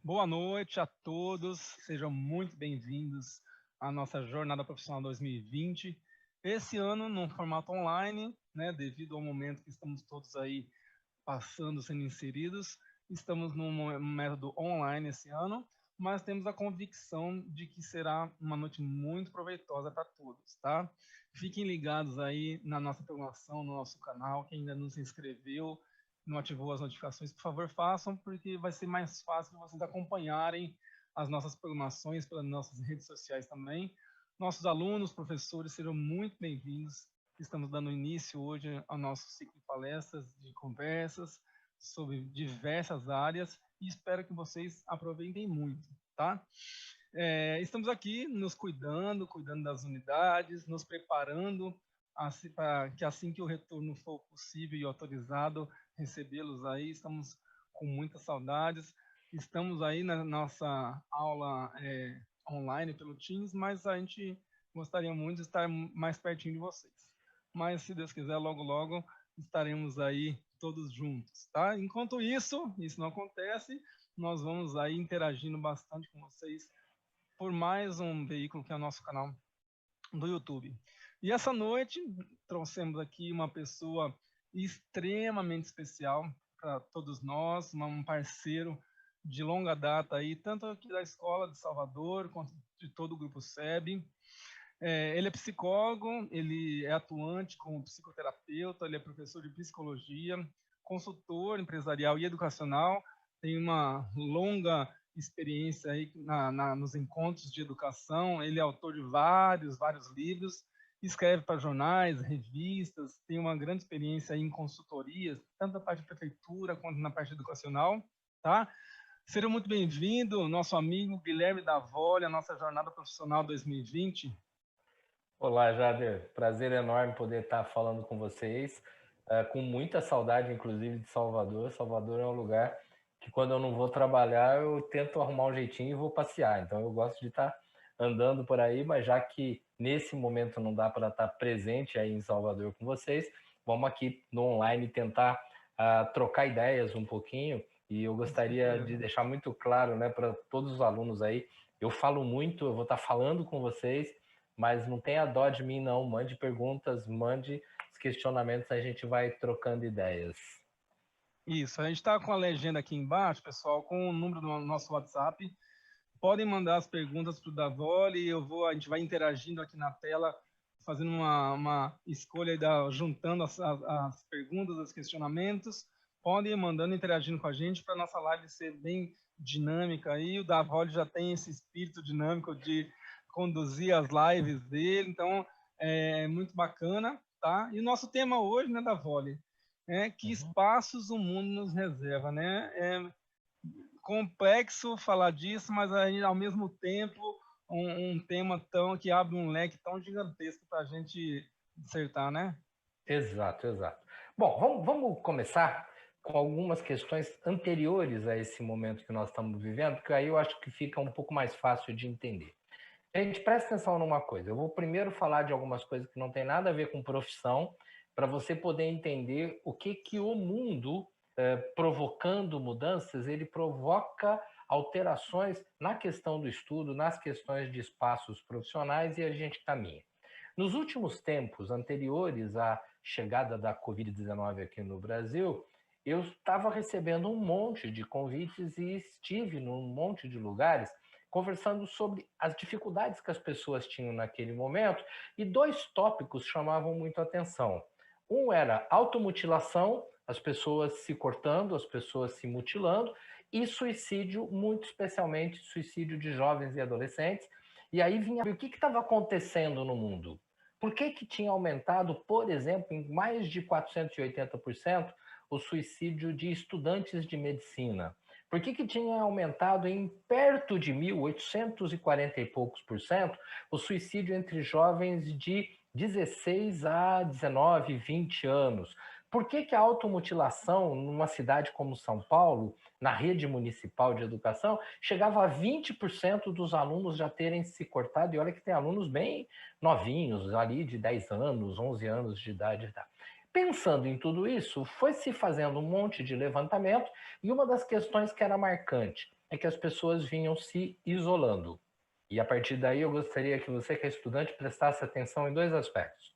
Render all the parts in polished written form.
Boa noite a todos, sejam muito bem-vindos à nossa Jornada Profissional 2020. Esse ano, no formato online, né, devido ao momento que estamos todos aí passando, sendo inseridos, estamos num método online esse ano, mas temos a convicção de que será uma noite muito proveitosa para todos, tá? Fiquem ligados aí na nossa programação, no nosso canal, quem ainda não se inscreveu, não ativou as notificações, por favor, façam, porque vai ser mais fácil de vocês acompanharem as nossas programações pelas nossas redes sociais também. Nossos alunos, professores, sejam muito bem-vindos. Estamos dando início hoje ao nosso ciclo de palestras, de conversas sobre diversas áreas e espero que vocês aproveitem muito, tá? Estamos aqui nos cuidando das unidades, nos preparando para que assim que o retorno for possível e autorizado, recebê-los aí. Estamos com muitas saudades. Estamos aí na nossa aula online pelo Teams, mas a gente gostaria muito de estar mais pertinho de vocês. Mas, se Deus quiser, logo, logo estaremos aí todos juntos, tá? Enquanto isso não acontece, nós vamos aí interagindo bastante com vocês por mais um veículo que é o nosso canal do YouTube. E essa noite trouxemos aqui uma pessoa extremamente especial para todos nós, um parceiro de longa data aí, tanto aqui da Escola de Salvador, quanto de todo o Grupo SEB. Ele é psicólogo, ele é atuante como psicoterapeuta, ele é professor de psicologia, consultor empresarial e educacional, tem uma longa experiência aí nos encontros de educação, ele é autor de vários livros, escreve para jornais, revistas, tem uma grande experiência aí em consultorias, tanto na parte de prefeitura quanto na parte educacional, tá? Seja muito bem-vindo, nosso amigo Guilherme Davoli, a nossa Jornada Profissional 2020. Olá, Jader. Prazer enorme poder estar falando com vocês. Com muita saudade, inclusive, de Salvador. Salvador é um lugar que, quando eu não vou trabalhar, eu tento arrumar um jeitinho e vou passear. Então, eu gosto de estar andando por aí, mas já que nesse momento não dá para estar presente aí em Salvador com vocês, vamos aqui no online tentar trocar ideias um pouquinho. E eu gostaria de deixar muito claro, né, para todos os alunos aí, eu falo muito, eu vou estar falando com vocês, mas não tenha dó de mim, não. Mande perguntas, mande os questionamentos, a gente vai trocando ideias. Isso, a gente está com a legenda aqui embaixo, pessoal, com o número do nosso WhatsApp. Podem mandar as perguntas para o Davoli, a gente vai interagindo aqui na tela, fazendo uma escolha, juntando as perguntas, os questionamentos. Podem ir mandando, interagindo com a gente, para a nossa live ser bem dinâmica aí. O Davoli já tem esse espírito dinâmico de conduzir as lives dele, então é muito bacana, tá? E o nosso tema hoje, né, Davoli, é que espaços o mundo nos reserva, né? É complexo falar disso, mas aí, ao mesmo tempo um tema que abre um leque tão gigantesco para a gente dissertar, né? Exato, exato. Bom, vamos começar com algumas questões anteriores a esse momento que nós estamos vivendo, porque aí eu acho que fica um pouco mais fácil de entender. Gente, presta atenção numa coisa. Eu vou primeiro falar de algumas coisas que não tem nada a ver com profissão, para você poder entender o que o mundo, provocando mudanças, ele provoca alterações na questão do estudo, nas questões de espaços profissionais, e a gente caminha. Nos últimos tempos anteriores à chegada da Covid-19 aqui no Brasil, eu estava recebendo um monte de convites e estive num monte de lugares conversando sobre as dificuldades que as pessoas tinham naquele momento, e dois tópicos chamavam muito a atenção. Um era automutilação, as pessoas se cortando, as pessoas se mutilando, e suicídio, muito especialmente suicídio de jovens e adolescentes. E aí vinha o que estava acontecendo no mundo. Por que tinha aumentado, por exemplo, em mais de 480% o suicídio de estudantes de medicina? Por que tinha aumentado em perto de 1.840 e poucos por cento o suicídio entre jovens de 16 a 19, 20 anos? Por que a automutilação numa cidade como São Paulo, na rede municipal de educação, chegava a 20% dos alunos já terem se cortado? E olha que tem alunos bem novinhos, ali de 10 anos, 11 anos de idade. Pensando em tudo isso, foi se fazendo um monte de levantamento e uma das questões que era marcante é que as pessoas vinham se isolando. E a partir daí eu gostaria que você, que é estudante, prestasse atenção em dois aspectos.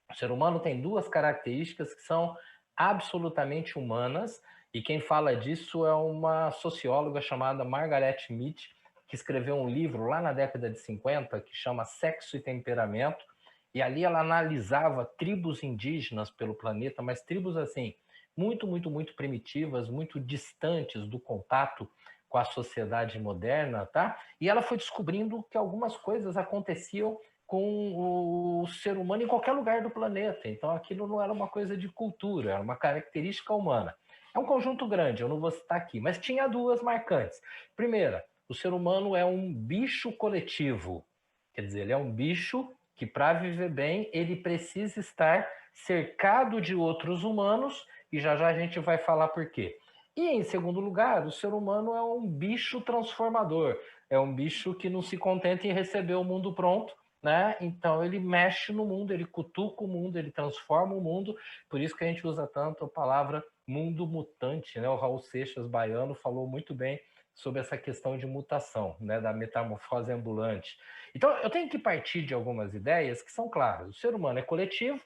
O ser humano tem duas características que são absolutamente humanas, e quem fala disso é uma socióloga chamada Margaret Mead, que escreveu um livro lá na década de 50 que chama Sexo e Temperamento, e ali ela analisava tribos indígenas pelo planeta, mas tribos assim, muito primitivas, muito distantes do contato com a sociedade moderna, tá? E ela foi descobrindo que algumas coisas aconteciam com o ser humano em qualquer lugar do planeta. Então, aquilo não era uma coisa de cultura, era uma característica humana. É um conjunto grande, eu não vou citar aqui, mas tinha duas marcantes. Primeira, o ser humano é um bicho coletivo. Quer dizer, ele é um bicho que, para viver bem, ele precisa estar cercado de outros humanos, e já já a gente vai falar por quê. E, em segundo lugar, o ser humano é um bicho transformador. É um bicho que não se contenta em receber o mundo pronto, né? Então ele mexe no mundo, ele cutuca o mundo, ele transforma o mundo. Por isso que a gente usa tanto a palavra mundo mutante, né? O Raul Seixas, baiano, falou muito bem sobre essa questão de mutação, né? Da metamorfose ambulante. Então eu tenho que partir de algumas ideias que são claras. O ser humano é coletivo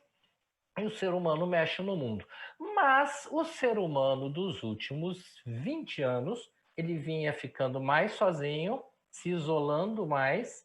e o ser humano mexe no mundo. Mas o ser humano dos últimos 20 anos, ele vinha ficando mais sozinho, se isolando mais,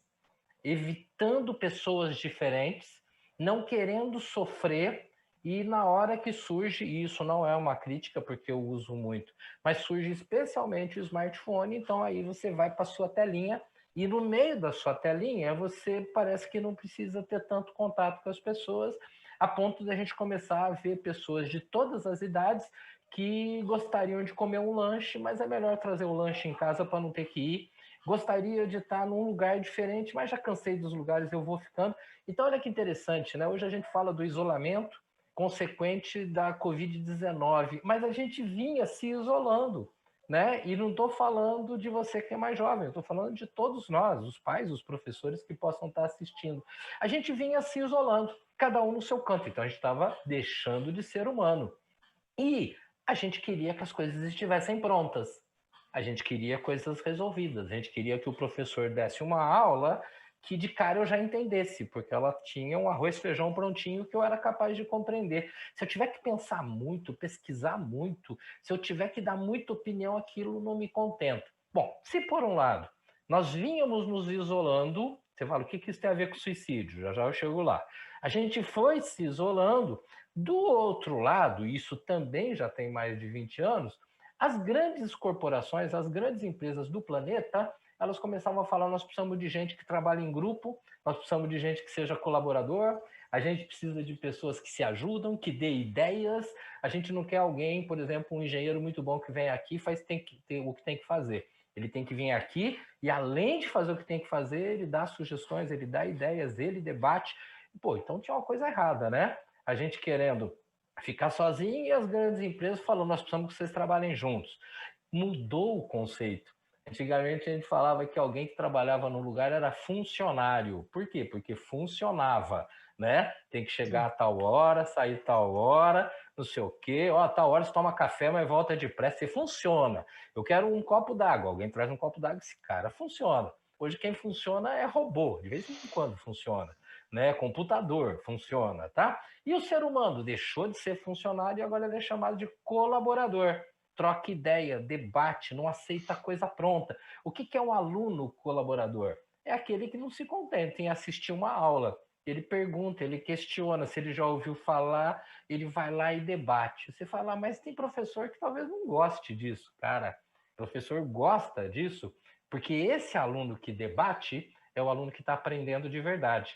evitando pessoas diferentes, não querendo sofrer, e na hora que surge, e isso não é uma crítica porque eu uso muito, mas surge especialmente o smartphone, então aí você vai para a sua telinha, e no meio da sua telinha você parece que não precisa ter tanto contato com as pessoas, a ponto de a gente começar a ver pessoas de todas as idades que gostariam de comer um lanche, mas é melhor trazer o lanche em casa para não ter que ir. Gostaria de estar num lugar diferente, mas já cansei dos lugares, eu vou ficando. Então, olha que interessante, né? Hoje a gente fala do isolamento consequente da Covid-19, mas a gente vinha se isolando, né? E não estou falando de você que é mais jovem, eu estou falando de todos nós, os pais, os professores que possam estar assistindo. A gente vinha se isolando, cada um no seu canto, então a gente estava deixando de ser humano. E a gente queria que as coisas estivessem prontas. A gente queria coisas resolvidas. A gente queria que o professor desse uma aula que de cara eu já entendesse, porque ela tinha um arroz e feijão prontinho que eu era capaz de compreender. Se eu tiver que pensar muito, pesquisar muito, se eu tiver que dar muita opinião, aquilo não me contenta. Bom, se por um lado nós vínhamos nos isolando, você fala, o que isso tem a ver com suicídio? Já já eu chego lá. A gente foi se isolando. Do outro lado, isso também já tem mais de 20 anos, as grandes corporações, as grandes empresas do planeta, elas começavam a falar, nós precisamos de gente que trabalhe em grupo, nós precisamos de gente que seja colaborador, a gente precisa de pessoas que se ajudam, que dê ideias, a gente não quer alguém, por exemplo, um engenheiro muito bom que vem aqui e tem que ter o que tem que fazer. Ele tem que vir aqui e, além de fazer o que tem que fazer, ele dá sugestões, ele dá ideias, ele debate. Pô, então tinha uma coisa errada, né? A gente querendo ficar sozinho e as grandes empresas falando, nós precisamos que vocês trabalhem juntos. Mudou o conceito. Antigamente a gente falava que alguém que trabalhava no lugar era funcionário. Por quê? Porque funcionava, né? Tem que chegar a tal hora, sair tal hora, não sei o quê. Ó, a tal hora você toma café, mas volta depressa e funciona. Eu quero um copo d'água. Alguém traz um copo d'água, esse cara funciona. Hoje quem funciona é robô, de vez em quando funciona, né? Computador funciona, tá? E o ser humano deixou de ser funcionário e agora ele é chamado de colaborador. Troca ideia, debate, não aceita coisa pronta. O que é um aluno colaborador? É aquele que não se contenta em assistir uma aula. Ele pergunta, ele questiona, se ele já ouviu falar, ele vai lá e debate. Você fala, mas tem professor que talvez não goste disso. Cara, o professor gosta disso porque esse aluno que debate é o aluno que está aprendendo de verdade.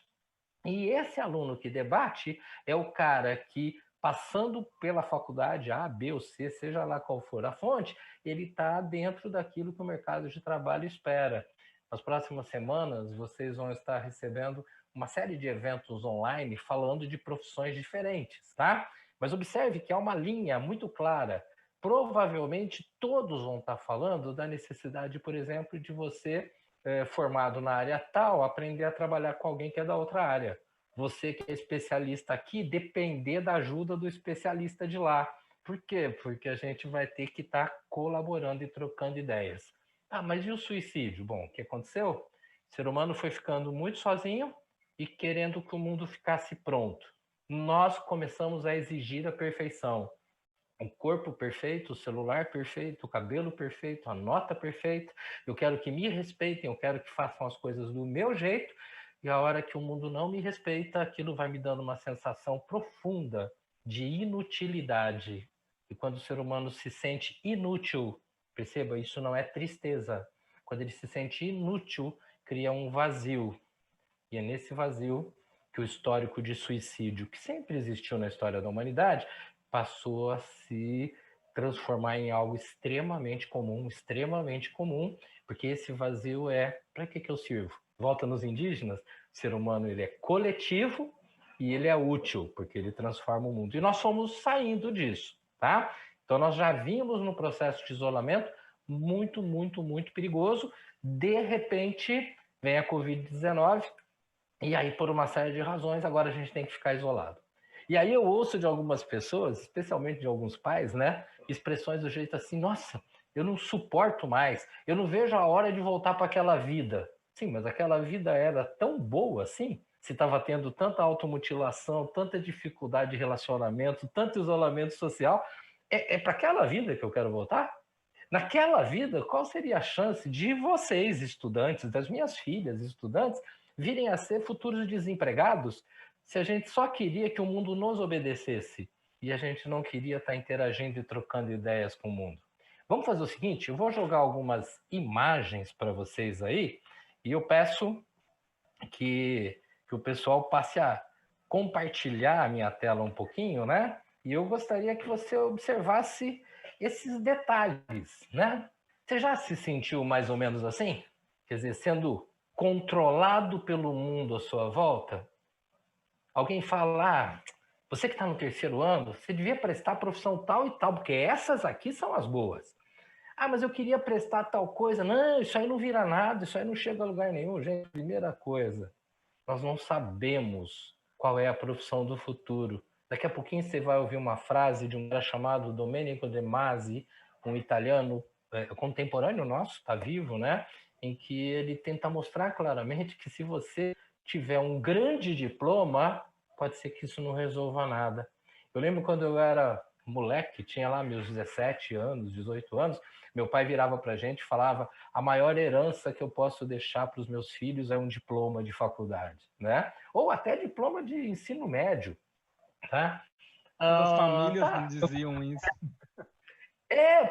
E esse aluno que debate é o cara que, passando pela faculdade A, B ou C, seja lá qual for a fonte, ele está dentro daquilo que o mercado de trabalho espera. Nas próximas semanas, vocês vão estar recebendo uma série de eventos online falando de profissões diferentes, tá? Mas observe que há uma linha muito clara. Provavelmente todos vão estar falando da necessidade, por exemplo, de você formado na área tal, aprender a trabalhar com alguém que é da outra área. você que é especialista aqui, depender da ajuda do especialista de lá. Por quê? Porque a gente vai ter que estar colaborando e trocando ideias. Ah, mas e o suicídio? Bom, o que aconteceu? O ser humano foi ficando muito sozinho e querendo que o mundo ficasse pronto. Nós começamos a exigir a perfeição. O corpo perfeito, o celular perfeito, o cabelo perfeito, a nota perfeita. Eu quero que me respeitem, eu quero que façam as coisas do meu jeito. E a hora que o mundo não me respeita, aquilo vai me dando uma sensação profunda de inutilidade. E quando o ser humano se sente inútil, perceba, isso não é tristeza. Quando ele se sente inútil, cria um vazio. E é nesse vazio que o histórico de suicídio, que sempre existiu na história da humanidade, passou a se transformar em algo extremamente comum, porque esse vazio é, para que eu sirvo? Volta nos indígenas, o ser humano ele é coletivo e ele é útil, porque ele transforma o mundo. E nós fomos saindo disso, tá? Então nós já vimos no processo de isolamento muito perigoso. De repente, vem a Covid-19, e aí, por uma série de razões, agora a gente tem que ficar isolado. E aí eu ouço de algumas pessoas, especialmente de alguns pais, né, expressões do jeito assim: nossa, eu não suporto mais, eu não vejo a hora de voltar para aquela vida. Sim, mas aquela vida era tão boa assim? Se estava tendo tanta automutilação, tanta dificuldade de relacionamento, tanto isolamento social, é para aquela vida que eu quero voltar? Naquela vida, qual seria a chance de vocês, estudantes, das minhas filhas, estudantes, virem a ser futuros desempregados se a gente só queria que o mundo nos obedecesse e a gente não queria estar interagindo e trocando ideias com o mundo? Vamos fazer o seguinte, eu vou jogar algumas imagens para vocês aí e eu peço que o pessoal passe a compartilhar a minha tela um pouquinho, né? E eu gostaria que você observasse esses detalhes, né? Você já se sentiu mais ou menos assim? Quer dizer, sendo controlado pelo mundo à sua volta? Alguém fala, ah, você que está no terceiro ano, você devia prestar a profissão tal e tal, porque essas aqui são as boas. Ah, mas eu queria prestar tal coisa. Não, isso aí não vira nada, isso aí não chega a lugar nenhum. Gente, primeira coisa, nós não sabemos qual é a profissão do futuro. Daqui a pouquinho você vai ouvir uma frase de um cara chamado Domenico De Masi, um italiano contemporâneo nosso, está vivo, né? Em que ele tenta mostrar claramente que se você tiver um grande diploma, pode ser que isso não resolva nada. Eu lembro quando eu era moleque, tinha lá meus 17 anos, 18 anos, meu pai virava para a gente e falava: a maior herança que eu posso deixar para os meus filhos é um diploma de faculdade, né? Ou até diploma de ensino médio, tá? Todas as famílias me Tá. diziam isso.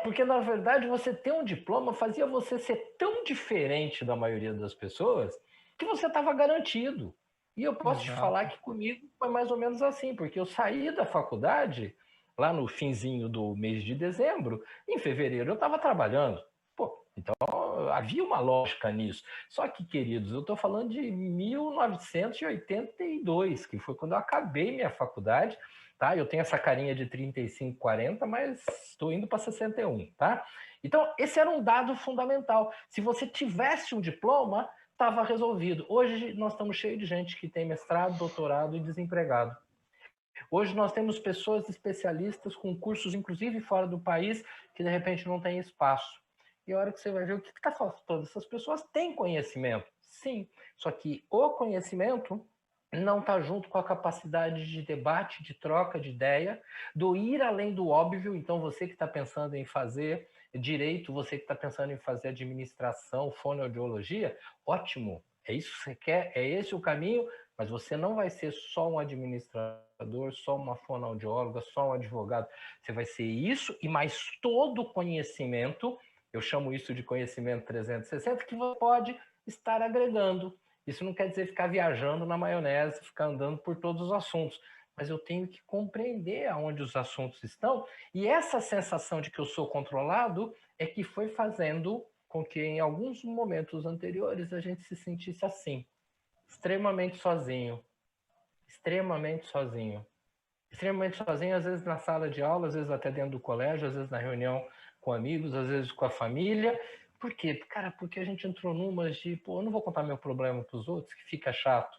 Porque na verdade você ter um diploma fazia você ser tão diferente da maioria das pessoas que você estava garantido. E eu posso te falar Exato. que comigo foi mais ou menos assim, porque eu saí da faculdade lá no finzinho do mês de dezembro, em fevereiro eu estava trabalhando. Pô, então havia uma lógica nisso. Só que, queridos, eu estou falando de 1982, que foi quando eu acabei minha faculdade, tá? Eu tenho essa carinha de 35, 40, mas estou indo para 61, tá? Então, esse era um dado fundamental. Se você tivesse um diploma, estava resolvido. Hoje nós estamos cheios de gente que tem mestrado, doutorado e desempregado. Hoje nós temos pessoas especialistas com cursos, inclusive fora do país, que de repente não tem espaço. E a hora que você vai ver o que está faltando, essas pessoas têm conhecimento, sim, só que o conhecimento não está junto com a capacidade de debate, de troca de ideia, do ir além do óbvio. Então, você que está pensando em fazer direito, você que está pensando em fazer administração, fonoaudiologia, ótimo, é isso que você quer, é esse o caminho, mas você não vai ser só um administrador, só uma fonoaudióloga, só um advogado. Você vai ser isso e mais todo o conhecimento, eu chamo isso de conhecimento 360, que você pode estar agregando. Isso não quer dizer ficar viajando na maionese, ficar andando por todos os assuntos, mas eu tenho que compreender aonde os assuntos estão, e essa sensação de que eu sou controlado é que foi fazendo com que em alguns momentos anteriores a gente se sentisse assim, extremamente sozinho, extremamente sozinho. Extremamente sozinho, às vezes na sala de aula, às vezes até dentro do colégio, às vezes na reunião com amigos, às vezes com a família. Por quê? Cara, porque a gente entrou numas de, pô, eu não vou contar meu problema para os outros, que fica chato.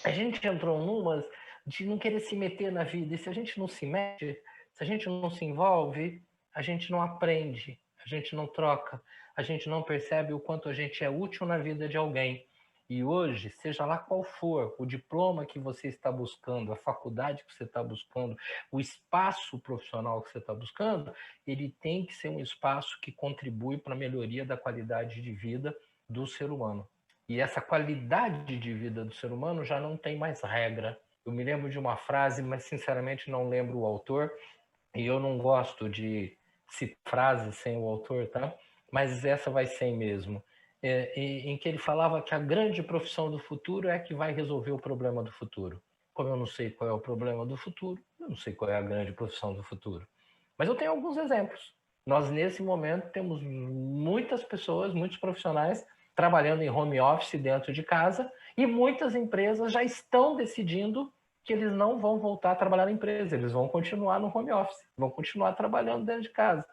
A gente entrou numas de não querer se meter na vida. E se a gente não se mete, se a gente não se envolve, a gente não aprende, a gente não troca, a gente não percebe o quanto a gente é útil na vida de alguém. E hoje, seja lá qual for o diploma que você está buscando, a faculdade que você está buscando, o espaço profissional que você está buscando, ele tem que ser um espaço que contribui para a melhoria da qualidade de vida do ser humano. E essa qualidade de vida do ser humano já não tem mais regra. Eu me lembro de uma frase, mas sinceramente não lembro o autor, e eu não gosto de citar frases sem o autor, tá? Mas essa vai ser mesmo. Em que ele falava que a grande profissão do futuro é a que vai resolver o problema do futuro. Como eu não sei qual é o problema do futuro, eu não sei qual é a grande profissão do futuro. Mas eu tenho alguns exemplos. Nós, nesse momento, temos muitas pessoas, muitos profissionais trabalhando em home office dentro de casa e muitas empresas já estão decidindo que eles não vão voltar a trabalhar na empresa, eles vão continuar no home office, vão continuar trabalhando dentro de casa,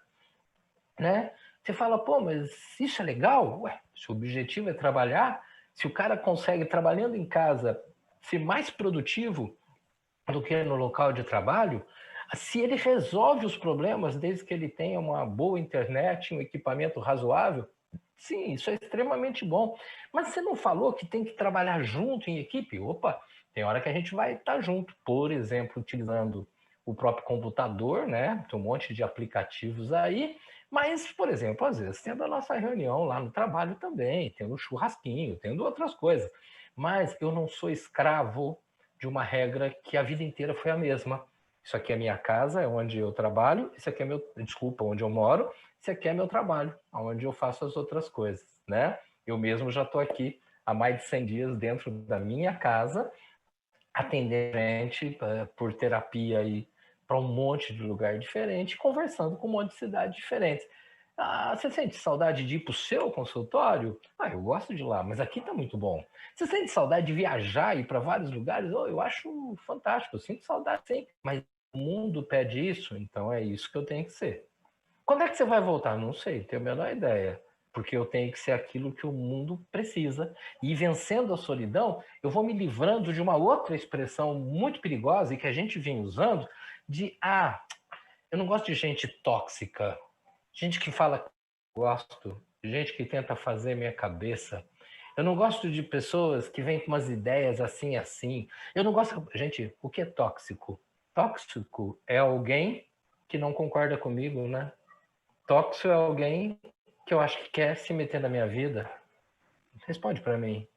né? Você fala, pô, mas isso é legal? Ué, se o objetivo é trabalhar, se o cara consegue, trabalhando em casa, ser mais produtivo do que no local de trabalho, se ele resolve os problemas, desde que ele tenha uma boa internet, um equipamento razoável, sim, isso é extremamente bom. Mas você não falou que tem que trabalhar junto em equipe? Opa, tem hora que a gente vai estar junto, por exemplo, utilizando o próprio computador, né? Tem um monte de aplicativos aí, mas, por exemplo, às vezes tendo a nossa reunião lá no trabalho também, tendo churrasquinho, tendo outras coisas. Mas eu não sou escravo de uma regra que a vida inteira foi a mesma. Isso aqui é minha casa, é onde eu trabalho, isso aqui é meu, desculpa, onde eu moro, isso aqui é meu trabalho, onde eu faço as outras coisas, né? Eu mesmo já estou aqui há mais de 100 dias dentro da minha casa, atendendo gente por terapia e para um monte de lugar diferente, conversando com um monte de cidades diferentes. Ah, você sente saudade de ir para o seu consultório? Ah, eu gosto de ir lá, mas aqui está muito bom. Você sente saudade de viajar e ir para vários lugares? Oh, eu acho fantástico, eu sinto saudade sim, mas o mundo pede isso, então é isso que eu tenho que ser. Quando é que você vai voltar? Não sei, tenho a menor ideia. Porque eu tenho que ser aquilo que o mundo precisa. E vencendo a solidão, eu vou me livrando de uma outra expressão muito perigosa e que a gente vem usando de eu não gosto de gente tóxica, gente que fala que eu gosto, gente que tenta fazer minha cabeça. Eu não gosto de pessoas que vêm com umas ideias assim, assim. Eu não gosto. Gente, o que é tóxico? Tóxico é alguém que não concorda comigo, né? Tóxico é alguém que eu acho que quer se meter na minha vida. Responde para mim.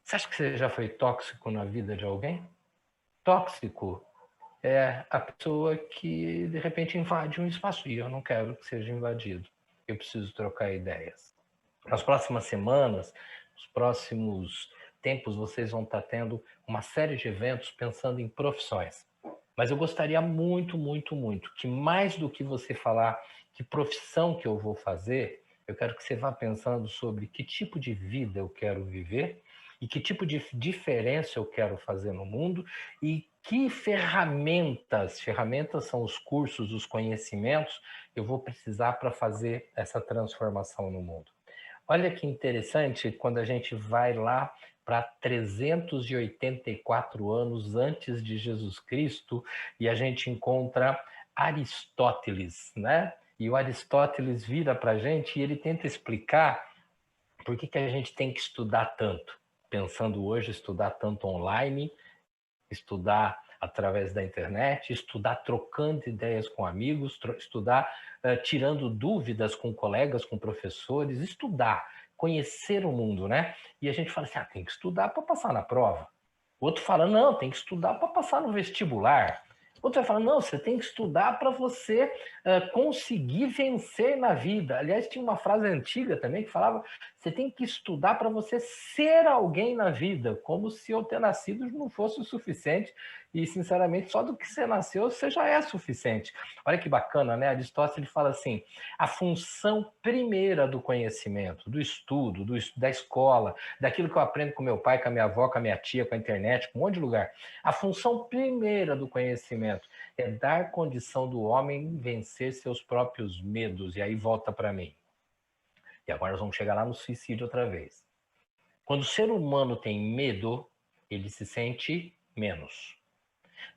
Você acha que você já foi tóxico na vida de alguém? Tóxico é a pessoa que de repente invade um espaço e eu não quero que seja invadido. Eu preciso trocar ideias. Nas próximas semanas, nos próximos tempos, vocês vão estar tendo uma série de eventos pensando em profissões. Mas eu gostaria muito, muito, muito que mais do que você falar que profissão que eu vou fazer, eu quero que você vá pensando sobre que tipo de vida eu quero viver e que tipo de diferença eu quero fazer no mundo e que ferramentas são os cursos, os conhecimentos eu vou precisar para fazer essa transformação no mundo. Olha que interessante quando a gente vai lá para 384 anos antes de Jesus Cristo e a gente encontra Aristóteles, né? E o Aristóteles vira para a gente e ele tenta explicar por que a gente tem que estudar tanto. Pensando hoje, estudar tanto online, estudar através da internet, estudar trocando ideias com amigos, estudar tirando dúvidas com colegas, com professores, estudar, conhecer o mundo, né? E a gente fala assim, tem que estudar para passar na prova. O outro fala, não, tem que estudar para passar no vestibular. O outro vai falar, não, você tem que estudar para você conseguir vencer na vida. Aliás, tinha uma frase antiga também que falava, você tem que estudar para você ser alguém na vida, como se eu ter nascido não fosse o suficiente. E, sinceramente, só do que você nasceu, você já é suficiente. Olha que bacana, né? Aristóteles fala assim, a função primeira do conhecimento, do estudo, da escola, daquilo que eu aprendo com meu pai, com a minha avó, com a minha tia, com a internet, com um monte de lugar. A função primeira do conhecimento é dar condição do homem vencer seus próprios medos. E aí volta para mim. E agora nós vamos chegar lá no suicídio outra vez. Quando o ser humano tem medo, Ele se sente menos.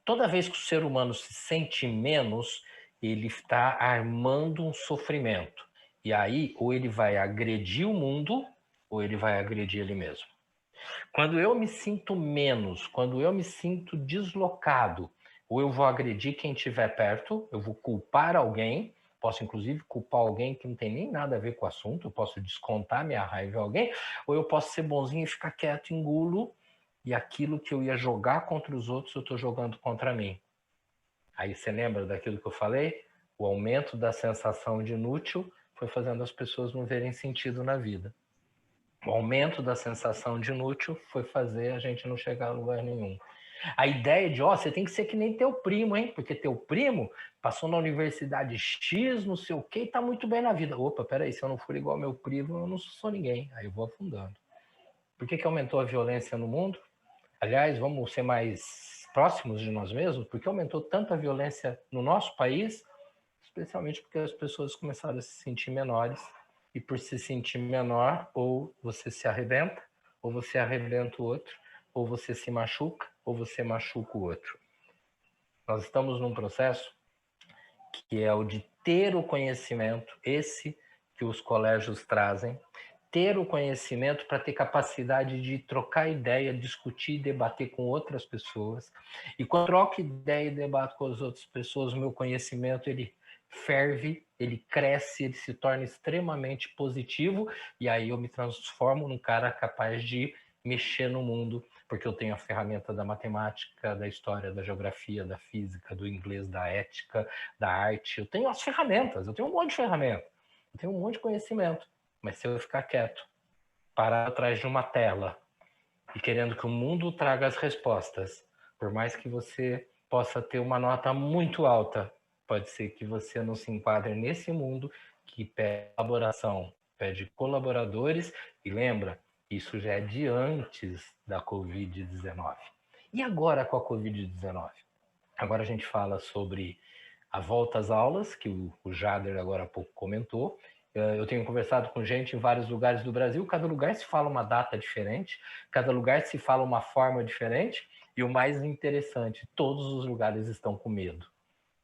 Toda vez que o ser humano se sente menos, ele está armando um sofrimento. E aí, ou ele vai agredir o mundo, ou ele vai agredir ele mesmo. Quando eu me sinto menos, quando eu me sinto deslocado, ou eu vou agredir quem estiver perto, eu vou culpar alguém, posso inclusive culpar alguém que não tem nem nada a ver com o assunto, eu posso descontar minha raiva em alguém, ou eu posso ser bonzinho e ficar quieto, engulo, e aquilo que eu ia jogar contra os outros, eu estou jogando contra mim. Aí você lembra daquilo que eu falei? O aumento da sensação de inútil foi fazendo as pessoas não verem sentido na vida. O aumento da sensação de inútil foi fazer a gente não chegar a lugar nenhum. A ideia de, você tem que ser que nem teu primo, hein? Porque teu primo passou na universidade X, não sei o quê, e tá muito bem na vida. Opa, peraí, se eu não for igual meu primo, eu não sou ninguém. Aí eu vou afundando. Por que aumentou a violência no mundo? Aliás, vamos ser mais próximos de nós mesmos, porque aumentou tanto a violência no nosso país, especialmente porque as pessoas começaram a se sentir menores, e por se sentir menor, ou você se arrebenta, ou você arrebenta o outro, ou você se machuca, ou você machuca o outro. Nós estamos num processo que é o de ter o conhecimento, esse que os colégios trazem, ter o conhecimento para ter capacidade de trocar ideia, discutir, debater com outras pessoas. E quando eu troco ideia e debato com as outras pessoas, o meu conhecimento ele ferve, ele cresce, ele se torna extremamente positivo, e aí eu me transformo num cara capaz de mexer no mundo, porque eu tenho a ferramenta da matemática, da história, da geografia, da física, do inglês, da ética, da arte. Eu tenho as ferramentas, eu tenho um monte de ferramenta, eu tenho um monte de conhecimento. Mas se eu ficar quieto, parar atrás de uma tela e querendo que o mundo traga as respostas, por mais que você possa ter uma nota muito alta, pode ser que você não se enquadre nesse mundo que pede colaboração, pede colaboradores, e lembra, isso já é de antes da Covid-19. E agora com a Covid-19? Agora a gente fala sobre a volta às aulas, que o Jader agora há pouco comentou. Eu tenho conversado com gente em vários lugares do Brasil, cada lugar se fala uma data diferente, cada lugar se fala uma forma diferente, e o mais interessante, todos os lugares estão com medo.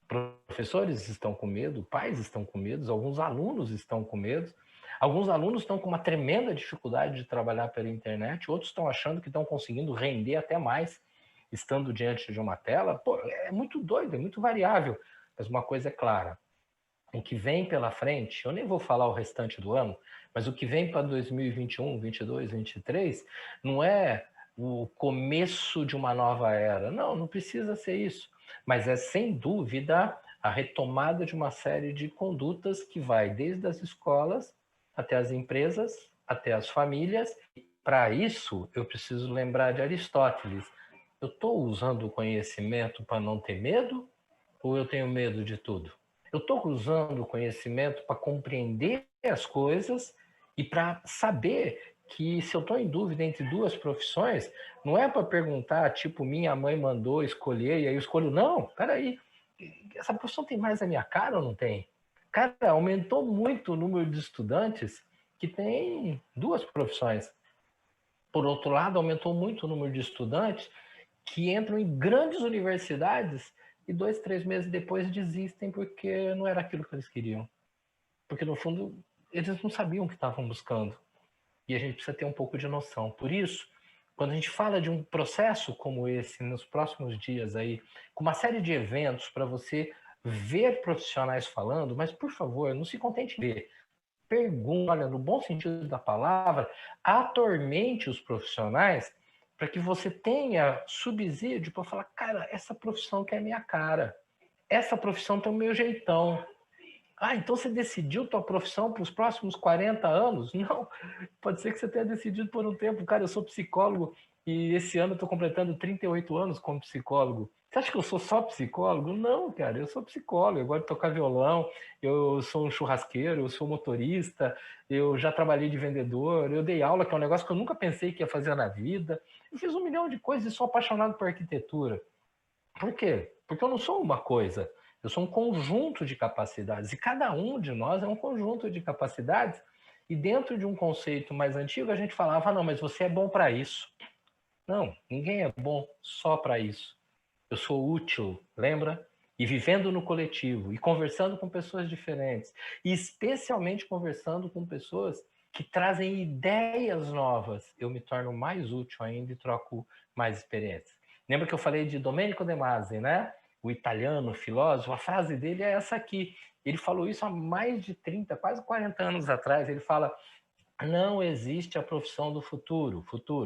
Professores estão com medo, pais estão com medo, alguns alunos estão com medo, alguns alunos estão com uma tremenda dificuldade de trabalhar pela internet, outros estão achando que estão conseguindo render até mais estando diante de uma tela. Pô, é muito doido, é muito variável, mas uma coisa é clara, o que vem pela frente, eu nem vou falar o restante do ano, mas o que vem para 2021, 22, 23, não é o começo de uma nova era. Não, não precisa ser isso. Mas é, sem dúvida, a retomada de uma série de condutas que vai desde as escolas até as empresas, até as famílias. Para isso, eu preciso lembrar de Aristóteles. Eu estou usando o conhecimento para não ter medo ou eu tenho medo de tudo? Eu estou usando o conhecimento para compreender as coisas e para saber que se eu estou em dúvida entre duas profissões, não é para perguntar, tipo, minha mãe mandou escolher e aí eu escolho. Não, peraí, essa profissão tem mais a minha cara ou não tem? Cara, aumentou muito o número de estudantes que tem duas profissões. Por outro lado, aumentou muito o número de estudantes que entram em grandes universidades e 2, 3 meses depois desistem porque não era aquilo que eles queriam. Porque, no fundo, eles não sabiam o que estavam buscando. E a gente precisa ter um pouco de noção. Por isso, quando a gente fala de um processo como esse, nos próximos dias aí, com uma série de eventos para você ver profissionais falando, mas, por favor, não se contente em ver. Pergunte, olha, no bom sentido da palavra, atormente os profissionais para que você tenha subsídio para falar, cara, essa profissão que é minha cara, essa profissão tem o meu jeitão. Ah, então você decidiu tua profissão para os próximos 40 anos? Não, pode ser que você tenha decidido por um tempo. Cara, eu sou psicólogo e esse ano eu estou completando 38 anos como psicólogo. Você acha que eu sou só psicólogo? Não, cara, eu sou psicólogo, eu gosto de tocar violão, eu sou um churrasqueiro, eu sou motorista, eu já trabalhei de vendedor, eu dei aula, que é um negócio que eu nunca pensei que ia fazer na vida. Eu fiz 1 milhão de coisas e sou apaixonado por arquitetura. Por quê? Porque eu não sou uma coisa, eu sou um conjunto de capacidades, e cada um de nós é um conjunto de capacidades, e dentro de um conceito mais antigo a gente falava, não, mas você é bom para isso. Não, ninguém é bom só para isso. Eu sou útil, lembra? E vivendo no coletivo, e conversando com pessoas diferentes, e especialmente conversando com pessoas que trazem ideias novas, eu me torno mais útil ainda e troco mais experiência. Lembra que eu falei de Domenico De Masi, né? O italiano, filósofo, a frase dele é essa aqui. Ele falou isso há mais de 30, quase 40 anos atrás. Ele fala: não existe a profissão do futuro,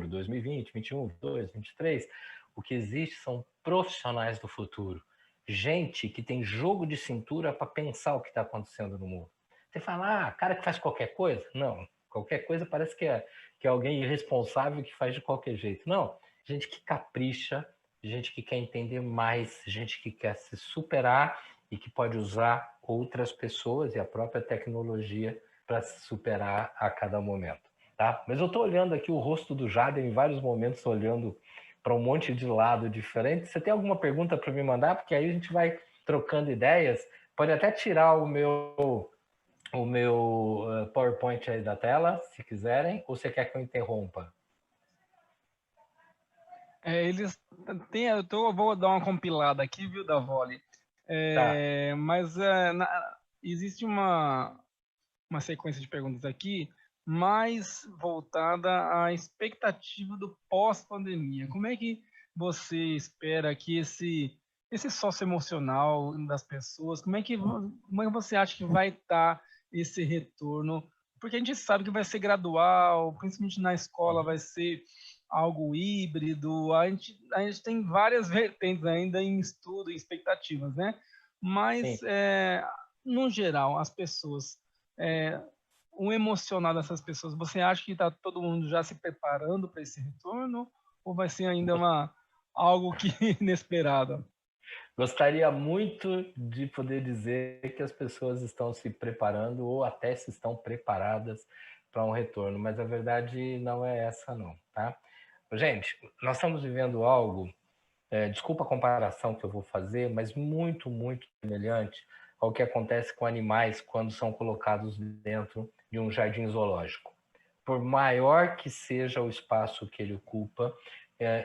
2020, 21, 22, 23. O que existe são profissionais do futuro. Gente que tem jogo de cintura para pensar o que está acontecendo no mundo. Você fala, cara que faz qualquer coisa? Não, qualquer coisa parece que é alguém irresponsável que faz de qualquer jeito. Não, gente que capricha, gente que quer entender mais, gente que quer se superar e que pode usar outras pessoas e a própria tecnologia para se superar a cada momento, tá? Mas eu estou olhando aqui o rosto do Jader em vários momentos, olhando para um monte de lado diferente. Você tem alguma pergunta para me mandar? Porque aí a gente vai trocando ideias. Pode até tirar o meu PowerPoint aí da tela, se quiserem, ou você quer que eu interrompa? Eles têm, vou dar uma compilada aqui, viu, da Vole. Tá. Mas existe uma sequência de perguntas aqui mais voltada à expectativa do pós-pandemia. Como é que você espera que esse socioemocional das pessoas, como é que você acha que vai estar esse retorno? Porque a gente sabe que vai ser gradual, principalmente na escola vai ser algo híbrido, a gente tem várias vertentes ainda em estudo, em expectativas, né? Mas, Sim. no geral, as pessoas, é, o emocional dessas pessoas, você acha que está todo mundo já se preparando para esse retorno? Ou vai ser ainda algo que inesperado? Gostaria muito de poder dizer que as pessoas estão se preparando ou até se estão preparadas para um retorno, mas a verdade não é essa não, tá? Gente, nós estamos vivendo algo, desculpa a comparação que eu vou fazer, mas muito, muito semelhante ao que acontece com animais quando são colocados dentro de um jardim zoológico. Por maior que seja o espaço que ele ocupa,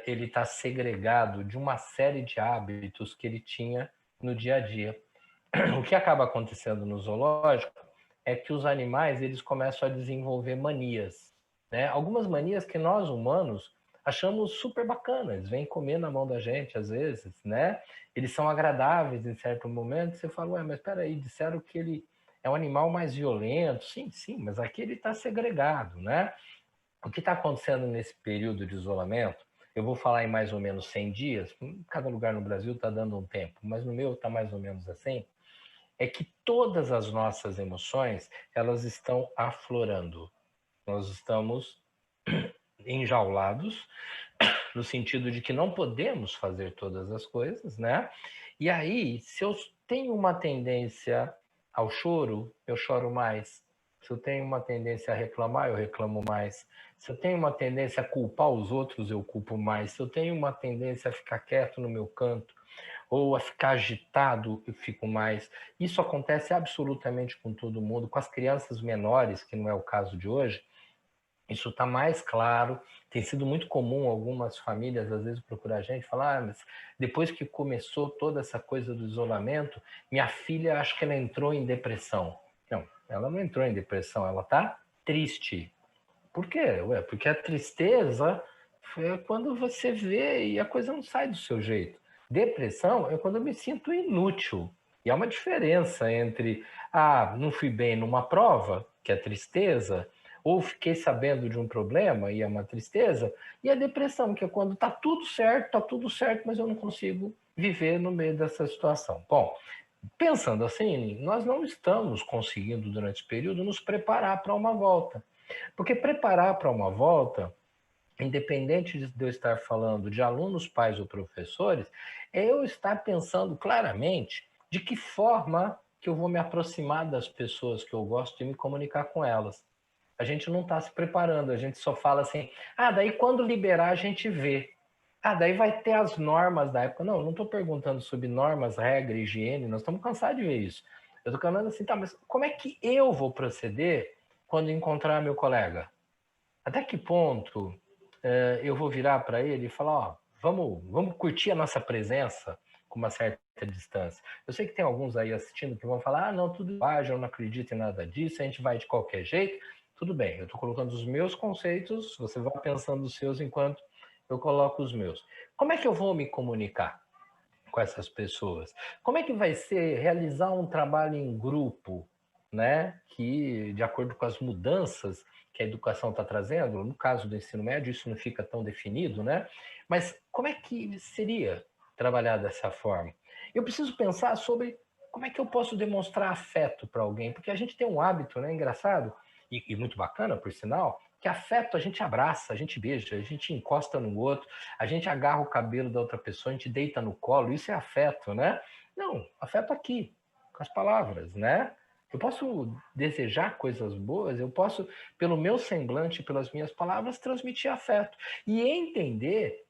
ele está segregado de uma série de hábitos que ele tinha no dia a dia. O que acaba acontecendo no zoológico é que os animais eles começam a desenvolver manias, né? Algumas manias que nós humanos achamos super bacanas, vêm comer na mão da gente às vezes, né? Eles são agradáveis em certo momento. Você fala, ué, mas espera aí, disseram que ele é um animal mais violento. Sim, sim, mas aqui ele está segregado, né? O que está acontecendo nesse período de isolamento? Eu vou falar em mais ou menos 100 dias. Cada lugar no Brasil está dando um tempo, mas no meu está mais ou menos assim. É que todas as nossas emoções elas estão aflorando. Nós estamos enjaulados no sentido de que não podemos fazer todas as coisas, né? E aí, se eu tenho uma tendência ao choro, eu choro mais. Se eu tenho uma tendência a reclamar, eu reclamo mais. Se eu tenho uma tendência a culpar os outros, eu culpo mais. Se eu tenho uma tendência a ficar quieto no meu canto ou a ficar agitado, eu fico mais. Isso acontece absolutamente com todo mundo, com as crianças menores, que não é o caso de hoje. Isso está mais claro. Tem sido muito comum algumas famílias, às vezes, procurar a gente e falar: mas depois que começou toda essa coisa do isolamento, minha filha, acho que ela entrou em depressão. Não, ela não entrou em depressão, ela está triste. Por quê? Ué, porque a tristeza é quando você vê e a coisa não sai do seu jeito. Depressão é quando eu me sinto inútil. E há uma diferença entre, não fui bem numa prova, que é tristeza, ou fiquei sabendo de um problema e é uma tristeza, e a depressão, que é quando está tudo certo, mas eu não consigo viver no meio dessa situação. Bom, pensando assim, nós não estamos conseguindo, durante esse período, nos preparar para uma volta. Porque preparar para uma volta, independente de eu estar falando de alunos, pais ou professores, é eu estar pensando claramente de que forma que eu vou me aproximar das pessoas que eu gosto e me comunicar com elas. A gente não está se preparando, a gente só fala assim, daí quando liberar a gente vê. Daí vai ter as normas da época. Não, eu não estou perguntando sobre normas, regra, higiene, nós estamos cansados de ver isso. Eu estou falando assim, tá, mas como é que eu vou proceder quando encontrar meu colega? Até que ponto eu vou virar para ele e falar, ó, vamos curtir a nossa presença com uma certa distância. Eu sei que tem alguns aí assistindo que vão falar, ah, não, tudo bobagem, eu não acredito em nada disso, a gente vai de qualquer jeito. Tudo bem, eu estou colocando os meus conceitos, você vai pensando os seus enquanto eu coloco os meus. Como é que eu vou me comunicar com essas pessoas? Como é que vai ser realizar um trabalho em grupo, né? Que, de acordo com as mudanças que a educação está trazendo, no caso do ensino médio, isso não fica tão definido, né? Mas como é que seria trabalhar dessa forma? Eu preciso pensar sobre como é que eu posso demonstrar afeto para alguém, porque a gente tem um hábito, né, engraçado, e muito bacana, por sinal, que afeto a gente abraça, a gente beija, a gente encosta no outro, a gente agarra o cabelo da outra pessoa, a gente deita no colo, isso é afeto, né? Não, afeto aqui, com as palavras, né? Eu posso desejar coisas boas, eu posso, pelo meu semblante, pelas minhas palavras, transmitir afeto. E entender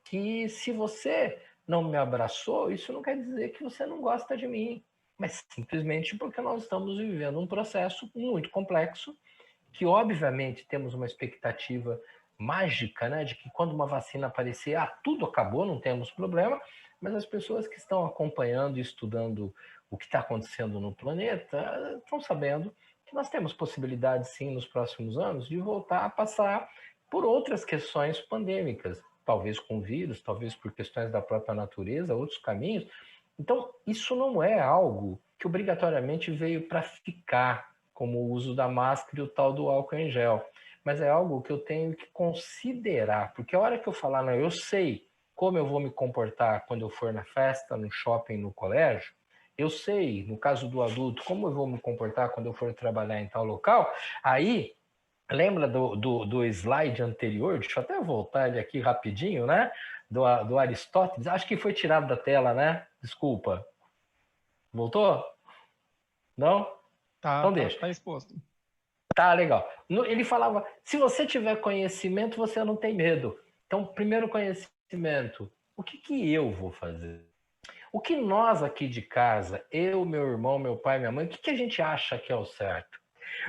que se você não me abraçou, isso não quer dizer que você não gosta de mim, mas simplesmente porque nós estamos vivendo um processo muito complexo que obviamente temos uma expectativa mágica, né, de que quando uma vacina aparecer, tudo acabou, não temos problema, mas as pessoas que estão acompanhando e estudando o que está acontecendo no planeta estão sabendo que nós temos possibilidade, sim, nos próximos anos, de voltar a passar por outras questões pandêmicas, talvez com vírus, talvez por questões da própria natureza, outros caminhos. Então, isso não é algo que obrigatoriamente veio para ficar, como o uso da máscara e o tal do álcool em gel. Mas é algo que eu tenho que considerar, porque a hora que eu falar, não, eu sei como eu vou me comportar quando eu for na festa, no shopping, no colégio, eu sei, no caso do adulto, como eu vou me comportar quando eu for trabalhar em tal local, aí, lembra do slide anterior? Deixa eu até voltar ele aqui rapidinho, né? Do Aristóteles, acho que foi tirado da tela, né? Desculpa. Voltou? Não? Tá, Então tá, deixa. tá exposto. Tá, legal. Ele falava, se você tiver conhecimento, você não tem medo. Então, primeiro conhecimento, o que eu vou fazer? O que nós aqui de casa, eu, meu irmão, meu pai, minha mãe, o que a gente acha que é o certo?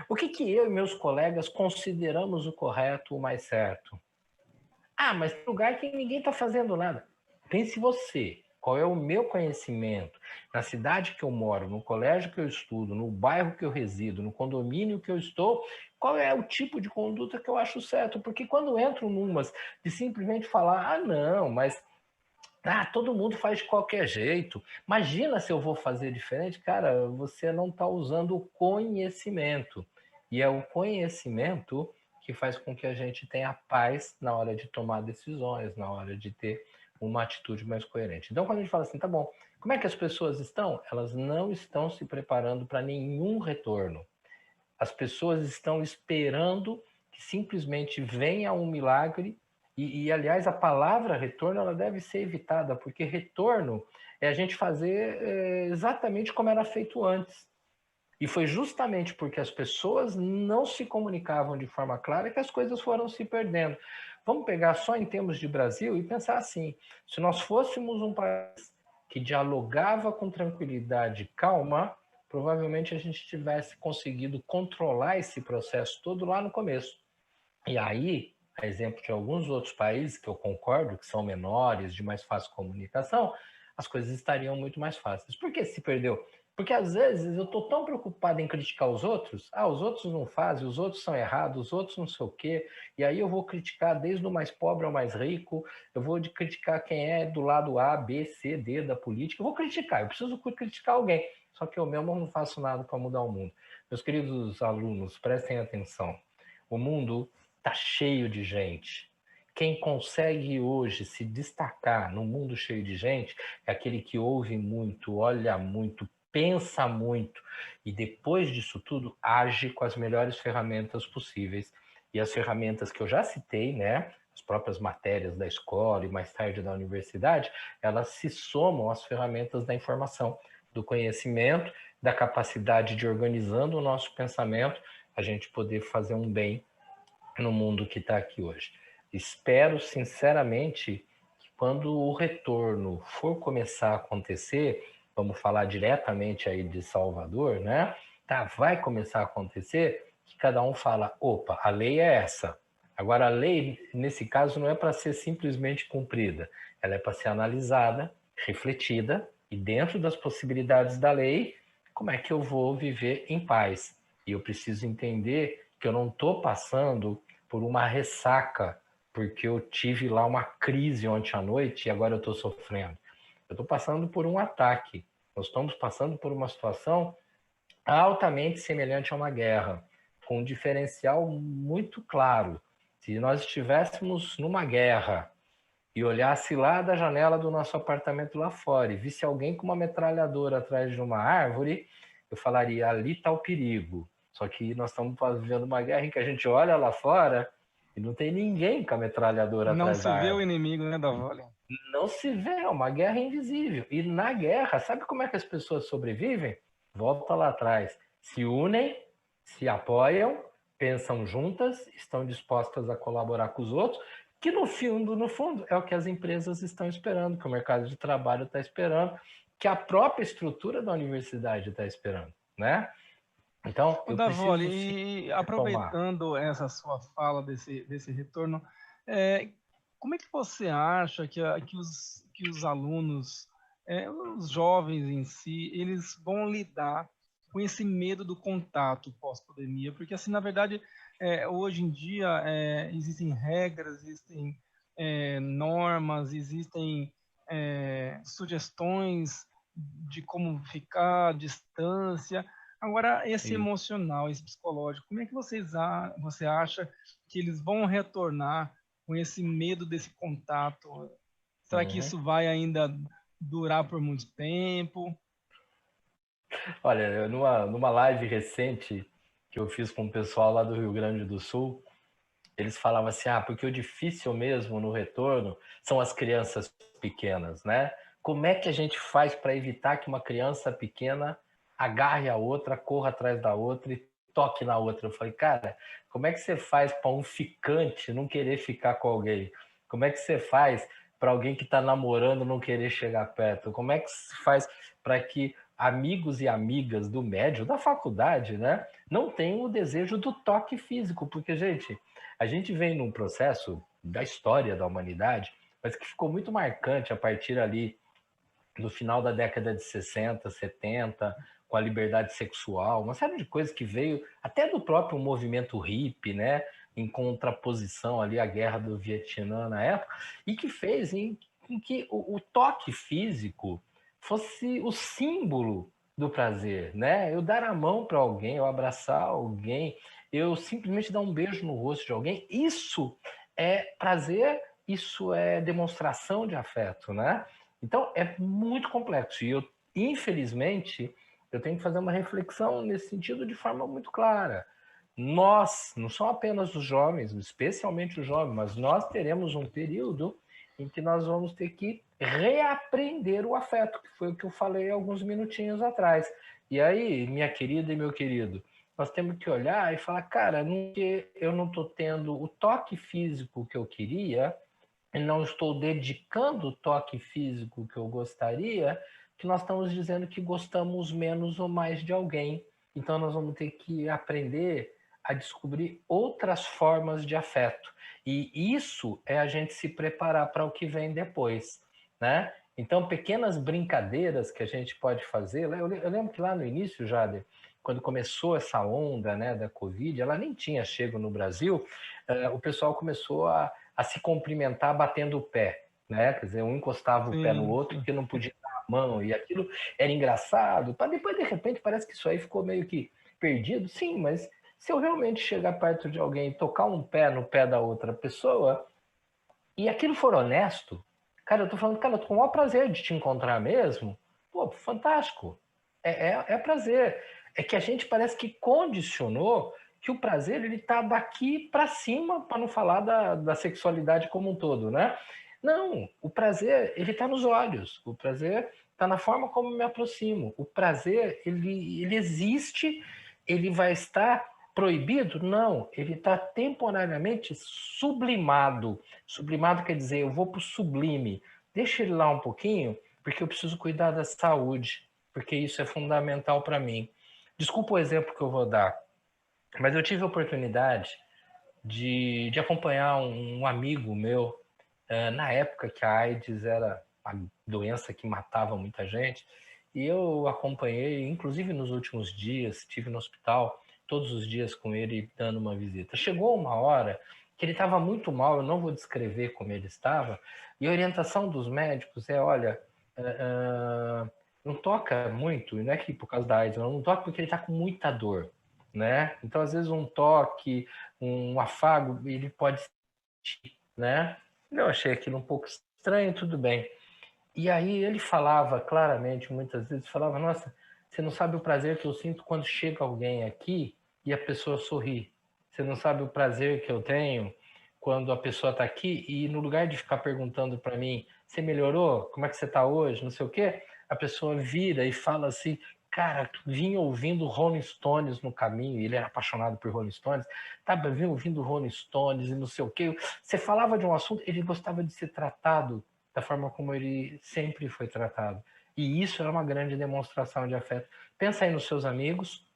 O que eu e meus colegas consideramos o correto, o mais certo? Mas tem lugar que ninguém está fazendo nada. Pense você, qual é o meu conhecimento na cidade que eu moro, no colégio que eu estudo, no bairro que eu resido, no condomínio que eu estou, qual é o tipo de conduta que eu acho certo? Porque quando entro numas de simplesmente falar, não, mas todo mundo faz de qualquer jeito. Imagina se eu vou fazer diferente. Cara, você não está usando o conhecimento. E é o conhecimento que faz com que a gente tenha paz na hora de tomar decisões, na hora de ter uma atitude mais coerente. Então, quando a gente fala assim, tá bom, como é que as pessoas estão? Elas não estão se preparando para nenhum retorno. As pessoas estão esperando que simplesmente venha um milagre aliás, a palavra retorno ela deve ser evitada, porque retorno é a gente fazer exatamente como era feito antes. E foi justamente porque as pessoas não se comunicavam de forma clara que as coisas foram se perdendo. Vamos pegar só em termos de Brasil e pensar assim, se nós fôssemos um país que dialogava com tranquilidade e calma, provavelmente a gente tivesse conseguido controlar esse processo todo lá no começo. E aí, a exemplo de alguns outros países que eu concordo que são menores, de mais fácil comunicação, as coisas estariam muito mais fáceis. Por que se perdeu? Porque às vezes eu estou tão preocupado em criticar os outros, os outros não fazem, os outros são errados, os outros não sei o quê, e aí eu vou criticar desde o mais pobre ao mais rico, eu vou criticar quem é do lado A, B, C, D da política, eu vou criticar, eu preciso criticar alguém, só que eu mesmo não faço nada para mudar o mundo. Meus queridos alunos, prestem atenção, o mundo está cheio de gente. Quem consegue hoje se destacar no mundo cheio de gente é aquele que ouve muito, olha muito, pensa muito e depois disso tudo age com as melhores ferramentas possíveis. E as ferramentas que eu já citei, né, as próprias matérias da escola e mais tarde da universidade, elas se somam às ferramentas da informação, do conhecimento, da capacidade de organizando o nosso pensamento, a gente poder fazer um bem no mundo que está aqui hoje. Espero sinceramente que quando o retorno for começar a acontecer, vamos falar diretamente aí de Salvador, né? Vai começar a acontecer, que cada um fala, opa, a lei é essa, Agora, a lei, nesse caso, não é para ser simplesmente cumprida, ela é para ser analisada, refletida, e dentro das possibilidades da lei, como é que eu vou viver em paz? E eu preciso entender que eu não estou passando por uma ressaca, porque eu tive lá uma crise ontem à noite e agora eu estou sofrendo. Eu estou passando por um ataque. Nós estamos passando por uma situação altamente semelhante a uma guerra, com um diferencial muito claro. Se nós estivéssemos numa guerra e olhasse lá da janela do nosso apartamento lá fora e visse alguém com uma metralhadora atrás de uma árvore, eu falaria, ali está o perigo. Só que nós estamos vivendo uma guerra em que a gente olha lá fora e não tem ninguém com a metralhadora Não atrás se da vê o árvore. inimigo, né, Davoli? Não se vê, é uma guerra invisível. E na guerra, sabe como é que as pessoas sobrevivem? Volta lá atrás. Se unem, se apoiam, pensam juntas, estão dispostas a colaborar com os outros, que no fundo, é o que as empresas estão esperando, que o mercado de trabalho está esperando, que a própria estrutura da universidade está esperando, né? Então, O eu preciso sim Davoli, e retomar. aproveitando essa sua fala desse retorno, é, como é que você acha que os alunos, os jovens em si, eles vão lidar com esse medo do contato pós-pandemia? Porque, assim, na verdade, hoje em dia existem regras, existem normas, existem sugestões de como ficar, distância. Agora, esse Isso. emocional, esse psicológico, como é que você acha que eles vão retornar com esse medo desse contato? Será que Uhum. isso vai ainda durar por muito tempo? Olha, numa live recente que eu fiz com o pessoal lá do Rio Grande do Sul, eles falavam assim, porque o difícil mesmo no retorno são as crianças pequenas, né? Como é que a gente faz para evitar que uma criança pequena agarre a outra, corra atrás da outra e toque na outra? Eu falei, cara, como é que você faz para um ficante não querer ficar com alguém? Como é que você faz para alguém que está namorando não querer chegar perto? Como é que se faz para que amigos e amigas do médio, da faculdade, né, não tenham o desejo do toque físico? Porque, gente, a gente vem num processo da história da humanidade, mas que ficou muito marcante a partir ali do final da década de 60, 70, com a liberdade sexual, uma série de coisas que veio até do próprio movimento hippie, né, em contraposição ali à guerra do Vietnã na época, e que fez em que o toque físico fosse o símbolo do prazer, né? Eu dar a mão para alguém, eu abraçar alguém, eu simplesmente dar um beijo no rosto de alguém, isso é prazer, isso é demonstração de afeto, né? Então, é muito complexo. E eu, infelizmente, eu tenho que fazer uma reflexão nesse sentido de forma muito clara. Nós, não são apenas os jovens, especialmente os jovens, mas nós teremos um período em que nós vamos ter que reaprender o afeto, que foi o que eu falei alguns minutinhos atrás. E aí, minha querida e meu querido, nós temos que olhar e falar, cara, eu não estou tendo o toque físico que eu queria, e não estou dedicando o toque físico que eu gostaria, que nós estamos dizendo que gostamos menos ou mais de alguém. Então nós vamos ter que aprender a descobrir outras formas de afeto. E isso é a gente se preparar para o que vem depois, né? Então, pequenas brincadeiras que a gente pode fazer. Eu lembro que lá no início, Jader, quando começou essa onda, né, da Covid, ela nem tinha chego no Brasil, o pessoal começou a se cumprimentar batendo o pé, né? Quer dizer, um encostava o pé no Sim, outro sim. porque não podia dar a mão, e aquilo era engraçado. Para depois, de repente, parece que isso aí ficou meio que perdido. Sim, mas se eu realmente chegar perto de alguém e tocar um pé no pé da outra pessoa, e aquilo for honesto, cara, eu tô falando, cara, eu tô com o maior prazer de te encontrar mesmo. Pô, fantástico. É prazer. É que a gente parece que condicionou que o prazer ele tá daqui para cima, para não falar da sexualidade como um todo, né? Não, o prazer ele tá nos olhos. O prazer tá na forma como me aproximo. O prazer ele existe, ele vai estar proibido? Não, ele está temporariamente sublimado. Sublimado quer dizer, eu vou para o sublime. Deixa ele lá um pouquinho, porque eu preciso cuidar da saúde, porque isso é fundamental para mim. Desculpa o exemplo que eu vou dar, mas eu tive a oportunidade de acompanhar um amigo meu, na época que a AIDS era a doença que matava muita gente, e eu acompanhei, inclusive nos últimos dias, estive no hospital todos os dias com ele dando uma visita. Chegou uma hora que ele estava muito mal, eu não vou descrever como ele estava, e a orientação dos médicos é, olha, não toca muito, não é que por causa da AIDS, não toca porque ele está com muita dor, né? Então, às vezes, um toque, um afago, ele pode sentir, né? Eu achei aquilo um pouco estranho, tudo bem. E aí ele falava claramente, muitas vezes, falava, nossa, você não sabe o prazer que eu sinto quando chega alguém aqui e a pessoa sorri. Você não sabe o prazer que eu tenho quando a pessoa está aqui e no lugar de ficar perguntando para mim, você melhorou? Como é que você está hoje? Não sei o quê. A pessoa vira e fala assim, cara, vim ouvindo Rolling Stones no caminho, ele era apaixonado por Rolling Stones, vim ouvindo Rolling Stones e não sei o quê. Você falava de um assunto, ele gostava de ser tratado da forma como ele sempre foi tratado. E isso é uma grande demonstração de afeto. Pensa aí nos seus amigos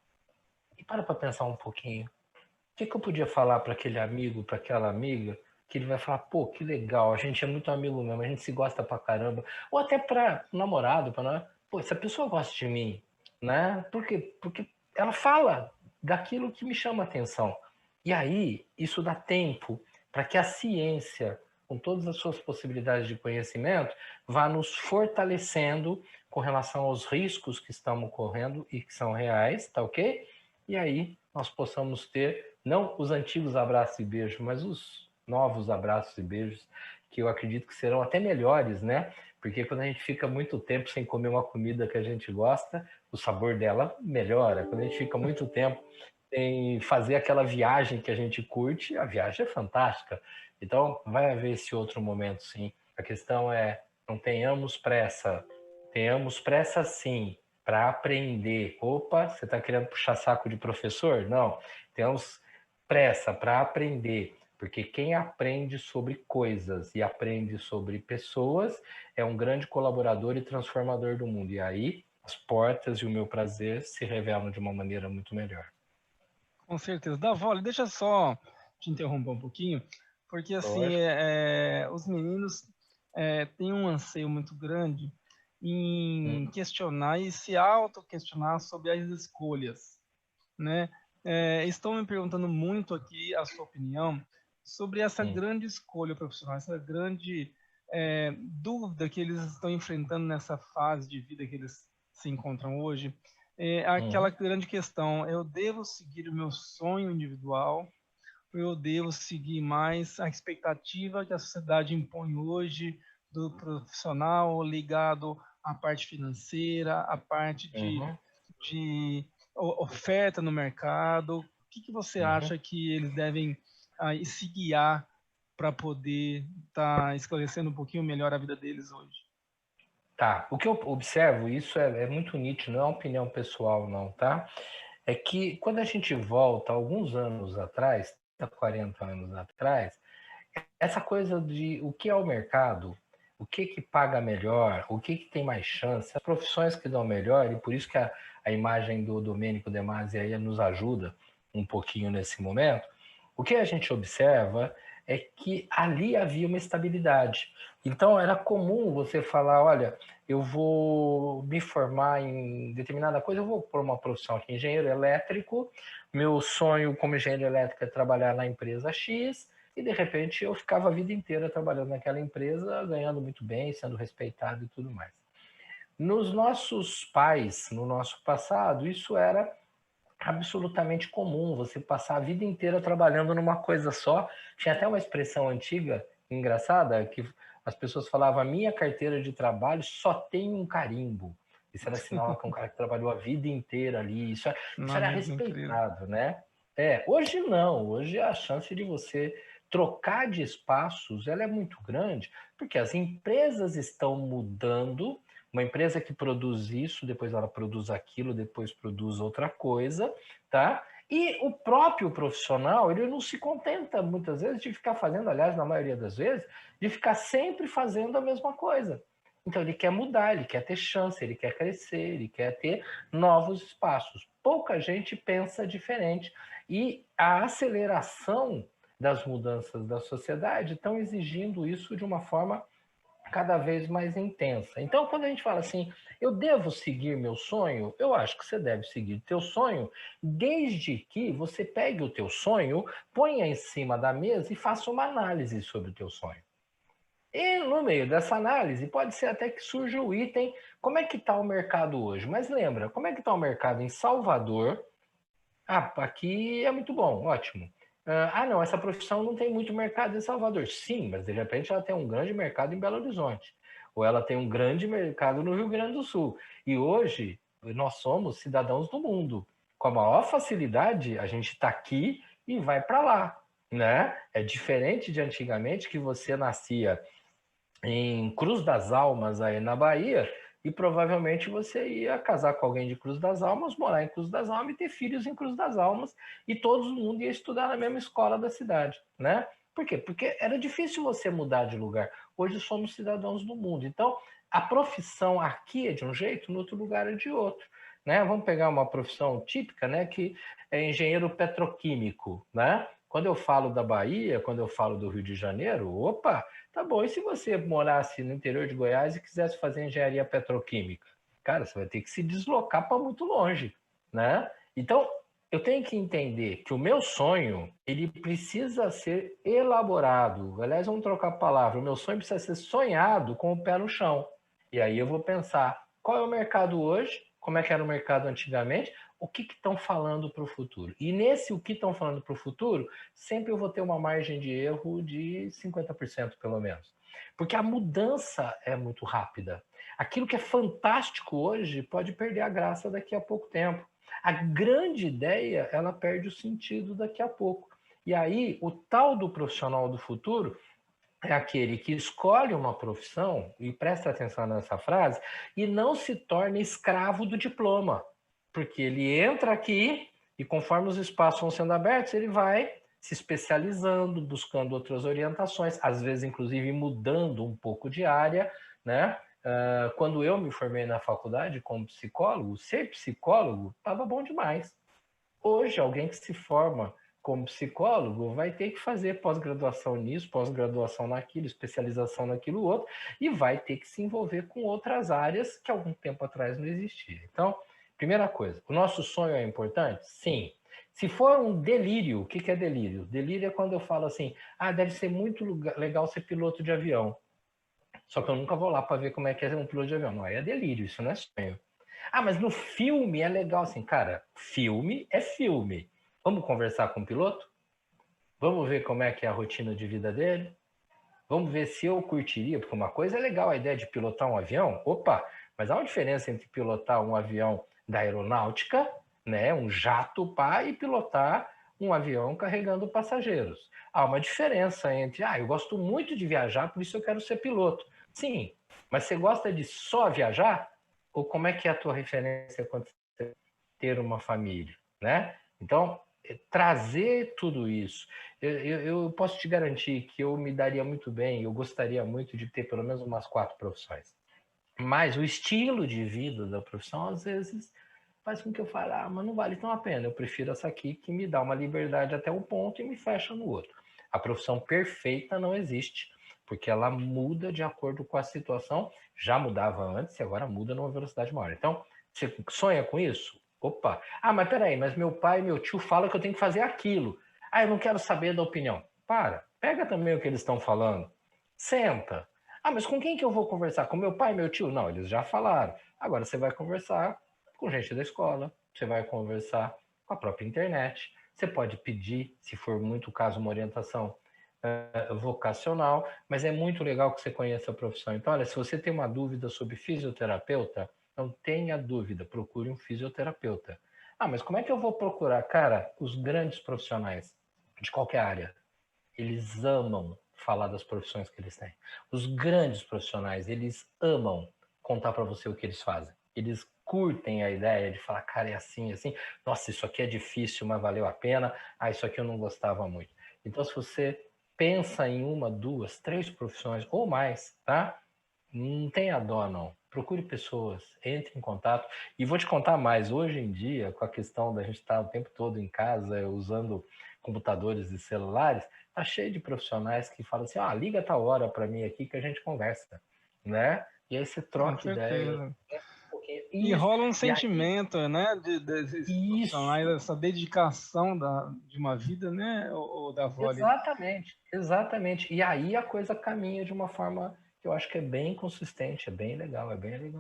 e para pensar um pouquinho. O que eu podia falar para aquele amigo, para aquela amiga, que ele vai falar, pô, que legal, a gente é muito amigo mesmo, a gente se gosta pra caramba. Ou até para o namorado, para pô, essa pessoa gosta de mim, né? Por quê? Porque ela fala daquilo que me chama a atenção. E aí, isso dá tempo para que a ciência, com todas as suas possibilidades de conhecimento, vá nos fortalecendo com relação aos riscos que estamos correndo e que são reais, tá ok? E aí nós possamos ter não os antigos abraços e beijos, mas os novos abraços e beijos, que eu acredito que serão até melhores, né? Porque quando a gente fica muito tempo sem comer uma comida que a gente gosta, o sabor dela melhora. Quando a gente fica muito tempo sem fazer aquela viagem que a gente curte, a viagem é fantástica. Então, vai haver esse outro momento, sim. A questão é, não tenhamos pressa sim, para aprender. Opa, você está querendo puxar saco de professor? Não, tenhamos pressa para aprender, porque quem aprende sobre coisas e aprende sobre pessoas é um grande colaborador e transformador do mundo. E aí as portas e o meu prazer se revelam de uma maneira muito melhor. Com certeza. Davoli, deixa só te interromper um pouquinho, porque assim, os meninos têm um anseio muito grande em questionar e se auto-questionar sobre as escolhas, né? Estão me perguntando muito aqui a sua opinião sobre essa grande escolha profissional, essa grande dúvida que eles estão enfrentando nessa fase de vida que eles se encontram hoje. Aquela grande questão, eu devo seguir o meu sonho individual ou eu devo seguir mais a expectativa que a sociedade impõe hoje do profissional ligado à parte financeira, à parte de oferta no mercado? O que você acha que eles devem se guiar para poder estar esclarecendo um pouquinho melhor a vida deles hoje? Tá, o que eu observo, isso é muito nítido, não é uma opinião pessoal não, tá? É que quando a gente volta alguns anos atrás, 40 anos atrás, essa coisa de o que é o mercado, o que paga melhor, o que tem mais chance, as profissões que dão melhor, e por isso que a imagem do Domênico De Masi aí nos ajuda um pouquinho nesse momento, o que a gente observa é que ali havia uma estabilidade. Então era comum você falar, olha, eu vou me formar em determinada coisa, eu vou por uma profissão aqui, engenheiro elétrico, meu sonho como engenheiro elétrico é trabalhar na empresa X, e de repente eu ficava a vida inteira trabalhando naquela empresa, ganhando muito bem, sendo respeitado e tudo mais. Nos nossos pais, no nosso passado, isso era absolutamente comum, você passar a vida inteira trabalhando numa coisa só. Tinha até uma expressão antiga, engraçada, que as pessoas falavam, a minha carteira de trabalho só tem um carimbo. Isso era sinal que um cara que trabalhou a vida inteira ali, isso Na era vida inteira. respeitado, né? Hoje não, hoje a chance de você trocar de espaços ela é muito grande, porque as empresas estão mudando. Uma empresa que produz isso, depois ela produz aquilo, depois produz outra coisa, tá? E o próprio profissional, ele não se contenta muitas vezes de ficar fazendo, aliás, na maioria das vezes, de ficar sempre fazendo a mesma coisa. Então ele quer mudar, ele quer ter chance, ele quer crescer, ele quer ter novos espaços. Pouca gente pensa diferente e a aceleração das mudanças da sociedade estão exigindo isso de uma forma cada vez mais intensa. Então, quando a gente fala assim, eu devo seguir meu sonho, eu acho que você deve seguir teu sonho, desde que você pegue o teu sonho, ponha em cima da mesa e faça uma análise sobre o teu sonho. E no meio dessa análise, pode ser até que surja o item, como é que está o mercado hoje? Mas lembra, como é que está o mercado em Salvador? Ah, aqui é muito bom, ótimo. Não, essa profissão não tem muito mercado em Salvador. Sim, mas de repente ela tem um grande mercado em Belo Horizonte. Ou ela tem um grande mercado no Rio Grande do Sul. E hoje nós somos cidadãos do mundo. Com a maior facilidade, a gente está aqui e vai para lá. Né? É diferente de antigamente que você nascia em Cruz das Almas, aí na Bahia, e provavelmente você ia casar com alguém de Cruz das Almas, morar em Cruz das Almas e ter filhos em Cruz das Almas, e todo mundo ia estudar na mesma escola da cidade, né? Por quê? Porque era difícil você mudar de lugar. Hoje somos cidadãos do mundo. Então, a profissão aqui é de um jeito, no outro lugar é de outro. Né? Vamos pegar uma profissão típica, né, que é engenheiro petroquímico, né? Quando eu falo da Bahia, quando eu falo do Rio de Janeiro, opa, tá bom, e se você morasse no interior de Goiás e quisesse fazer engenharia petroquímica? Cara, você vai ter que se deslocar para muito longe, né? Então, eu tenho que entender que o meu sonho, ele precisa ser elaborado. Aliás, vamos trocar a palavra. O meu sonho precisa ser sonhado com o pé no chão. E aí eu vou pensar, qual é o mercado hoje? Como é que era o mercado antigamente? O que estão falando para o futuro? E nesse o que estão falando para o futuro, sempre eu vou ter uma margem de erro de 50% pelo menos. Porque a mudança é muito rápida. Aquilo que é fantástico hoje pode perder a graça daqui a pouco tempo. A grande ideia, ela perde o sentido daqui a pouco. E aí, o tal do profissional do futuro é aquele que escolhe uma profissão, e presta atenção nessa frase, e não se torna escravo do diploma. Porque ele entra aqui e conforme os espaços vão sendo abertos, ele vai se especializando, buscando outras orientações, às vezes, inclusive, mudando um pouco de área, né? Quando eu me formei na faculdade como psicólogo, ser psicólogo estava bom demais. Hoje, alguém que se forma como psicólogo vai ter que fazer pós-graduação nisso, pós-graduação naquilo, especialização naquilo outro, e vai ter que se envolver com outras áreas que algum tempo atrás não existia. Então, primeira coisa, o nosso sonho é importante? Sim. Se for um delírio, o que é delírio? Delírio é quando eu falo assim, deve ser muito legal ser piloto de avião. Só que eu nunca vou lá para ver como é que é ser um piloto de avião. Não, aí é delírio, isso não é sonho. Mas no filme é legal assim, cara, filme é filme. Vamos conversar com o piloto? Vamos ver como é que é a rotina de vida dele? Vamos ver se eu curtiria, porque uma coisa é legal a ideia de pilotar um avião, opa, mas há uma diferença entre pilotar um avião da aeronáutica, né, um jato, e pilotar um avião carregando passageiros. Há uma diferença entre, eu gosto muito de viajar, por isso eu quero ser piloto. Sim, mas você gosta de só viajar? Ou como é que é a tua referência quando você ter uma família, né? Então, trazer tudo isso. Eu posso te garantir que eu me daria muito bem, eu gostaria muito de ter pelo menos umas 4 profissões. Mas o estilo de vida da profissão, às vezes, faz com que eu fale, mas não vale tão a pena, eu prefiro essa aqui que me dá uma liberdade até um ponto e me fecha no outro. A profissão perfeita não existe, porque ela muda de acordo com a situação, já mudava antes e agora muda numa velocidade maior. Então, você sonha com isso? Opa! Mas peraí, mas meu pai e meu tio falam que eu tenho que fazer aquilo. Eu não quero saber da opinião. Pega também o que eles estão falando. Senta. Mas com quem que eu vou conversar? Com meu pai e meu tio? Não, eles já falaram. Agora você vai conversar com gente da escola, você vai conversar com a própria internet. Você pode pedir, se for muito caso, uma orientação vocacional, mas é muito legal que você conheça a profissão. Então, olha, se você tem uma dúvida sobre fisioterapeuta, não tenha dúvida, procure um fisioterapeuta. Mas como é que eu vou procurar? Cara, os grandes profissionais de qualquer área, eles amam falar das profissões que eles têm. Os grandes profissionais, eles amam contar para você o que eles fazem. Eles curtem a ideia de falar, cara, é assim, assim. Nossa, isso aqui é difícil, mas valeu a pena. Isso aqui eu não gostava muito. Então, se você pensa em uma, duas, três profissões ou mais, tá? Não tenha dó, não. Procure pessoas, entre em contato. E vou te contar mais. Hoje em dia, com a questão da gente estar o tempo todo em casa, usando computadores e celulares, tá cheio de profissionais que falam assim, liga tal hora para mim aqui que a gente conversa, né? E aí você Com troca ideia. certeza. E Isso. rola um E aí, sentimento, né, desses profissionais, isso. essa dedicação de uma vida, né, o da Vole. Exatamente, exatamente. E aí a coisa caminha de uma forma que eu acho que é bem consistente, é bem legal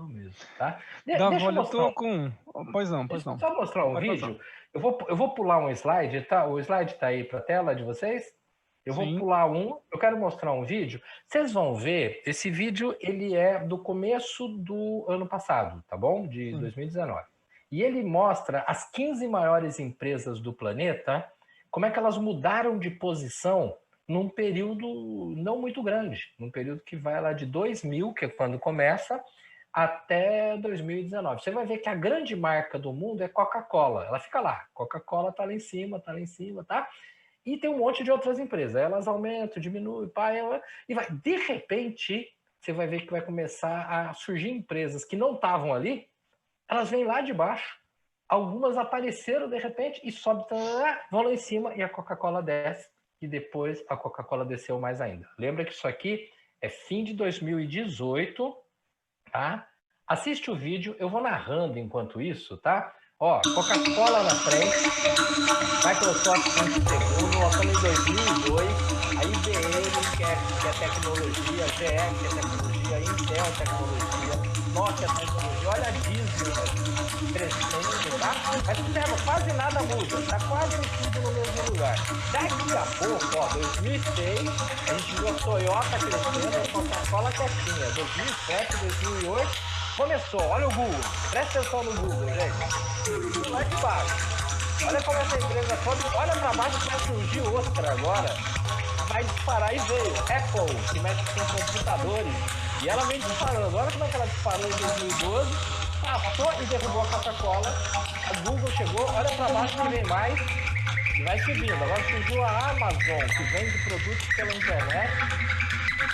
mesmo, tá? Da Deixa eu Vole, eu mostrar, tô com... Pois não, pois deixa eu não. só mostrar um Pode passar. vídeo. Eu vou pular um slide, tá? O slide tá aí para a tela de vocês? Eu vou Sim, pular eu quero mostrar um vídeo. Vocês vão ver, esse vídeo ele é do começo do ano passado, tá bom? De sim. 2019. E ele mostra as 15 maiores empresas do planeta, como é que elas mudaram de posição num período não muito grande, num período que vai lá de 2000, que é quando começa, até 2019. Você vai ver que a grande marca do mundo é Coca-Cola. Ela fica lá. Coca-Cola tá lá em cima, tá? E tem um monte de outras empresas. Elas aumentam, diminuem, e vai. De repente, você vai ver que vai começar a surgir empresas que não estavam ali, elas vêm lá de baixo. Algumas apareceram de repente e sobe, vão lá em cima e a Coca-Cola desce. E depois a Coca-Cola desceu mais ainda. Lembra que isso aqui é fim de 2018, tá? Assiste o vídeo, eu vou narrando enquanto isso, tá? Ó, Coca-Cola na frente, Microsoft em segundo, nós estamos em 2002, a IBM, que é tecnologia, GE, que é tecnologia, Intel, tecnologia, Nokia, tecnologia, olha a Disney crescendo, tá? Mas observa, quase nada muda, tá quase tudo no mesmo lugar. Daqui a pouco, ó, 2006, a gente viu a Toyota crescendo, a Coca-Cola quietinha, 2007, 2008, começou, olha o Google, presta atenção no Google, gente, lá de baixo. Olha como essa empresa sobe, olha para baixo que vai surgir outra agora. Vai disparar e veio. Apple, que mexe com computadores. E ela vem disparando. Olha como é que ela disparou em 2012. Passou e derrubou a Coca-Cola. A Google chegou, olha para baixo que vem mais. E vai subindo. Agora surgiu a Amazon, que vende produtos pela internet.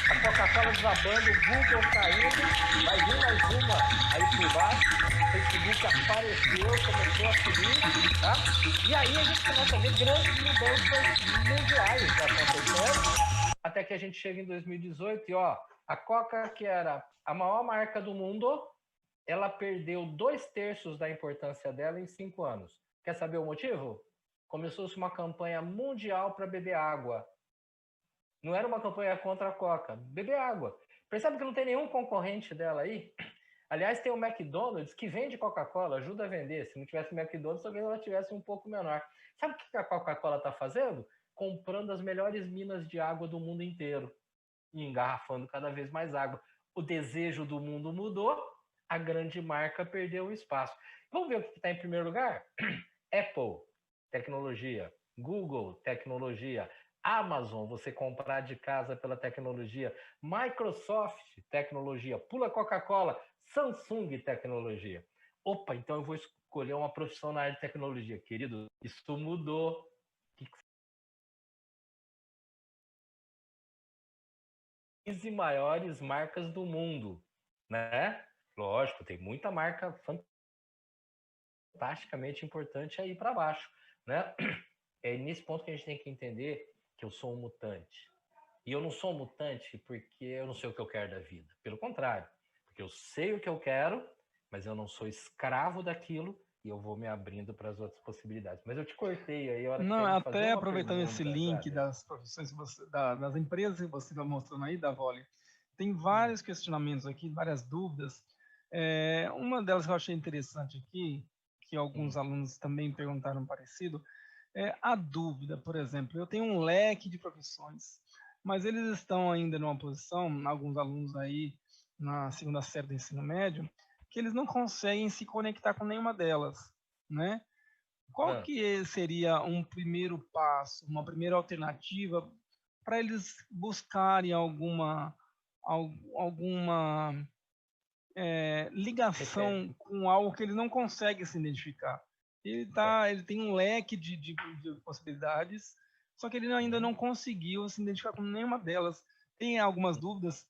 A Coca-Cola desabando, o Google caindo. Vai vir mais uma aí por baixo. O Facebook apareceu, começou a subir, tá? E aí a gente começa a ver grandes mudanças mundiais acontecendo, até que a gente chega em 2018 e, ó, a Coca, que era a maior marca do mundo, ela perdeu 2/3 da importância dela em 5 anos. Quer saber o motivo? Começou-se uma campanha mundial para beber água. Não era uma campanha contra a Coca, beber água. Percebe que não tem nenhum concorrente dela aí? Aliás, tem o McDonald's que vende Coca-Cola, ajuda a vender. Se não tivesse McDonald's, talvez ela tivesse um pouco menor. Sabe o que a Coca-Cola está fazendo? Comprando as melhores minas de água do mundo inteiro e engarrafando cada vez mais água. O desejo do mundo mudou, a grande marca perdeu o espaço. Vamos ver o que está em primeiro lugar? Apple, tecnologia. Google, tecnologia. Amazon, você comprar de casa pela tecnologia. Microsoft, tecnologia. Pula Coca-Cola. Samsung, tecnologia. Opa, então eu vou escolher uma profissão na área de tecnologia. Querido, isso mudou. 15 maiores marcas do mundo, né? Lógico, tem muita marca fantasticamente importante aí para baixo, né? É nesse ponto que a gente tem que entender que eu sou um mutante. E eu não sou um mutante porque eu não sei o que eu quero da vida. Pelo contrário, porque eu sei o que eu quero, mas eu não sou escravo daquilo e eu vou me abrindo para as outras possibilidades. Mas eu te cortei aí a hora que você Não, ia me fazer até uma aproveitando esse pergunta, link Jader. das profissões que das empresas que você está mostrando aí, da Vole, tem vários questionamentos aqui, várias dúvidas. Uma delas que eu achei interessante aqui, que alguns alunos também perguntaram parecido, é a dúvida, por exemplo, eu tenho um leque de profissões, mas eles estão ainda numa posição, alguns alunos aí na segunda série do ensino médio, que eles não conseguem se conectar com nenhuma delas, né? Qual que seria um primeiro passo, uma primeira alternativa para eles buscarem alguma ligação com algo que ele não consegue se identificar? Ele tem um leque de possibilidades, só que ele ainda não conseguiu se identificar com nenhuma delas. Tem algumas dúvidas.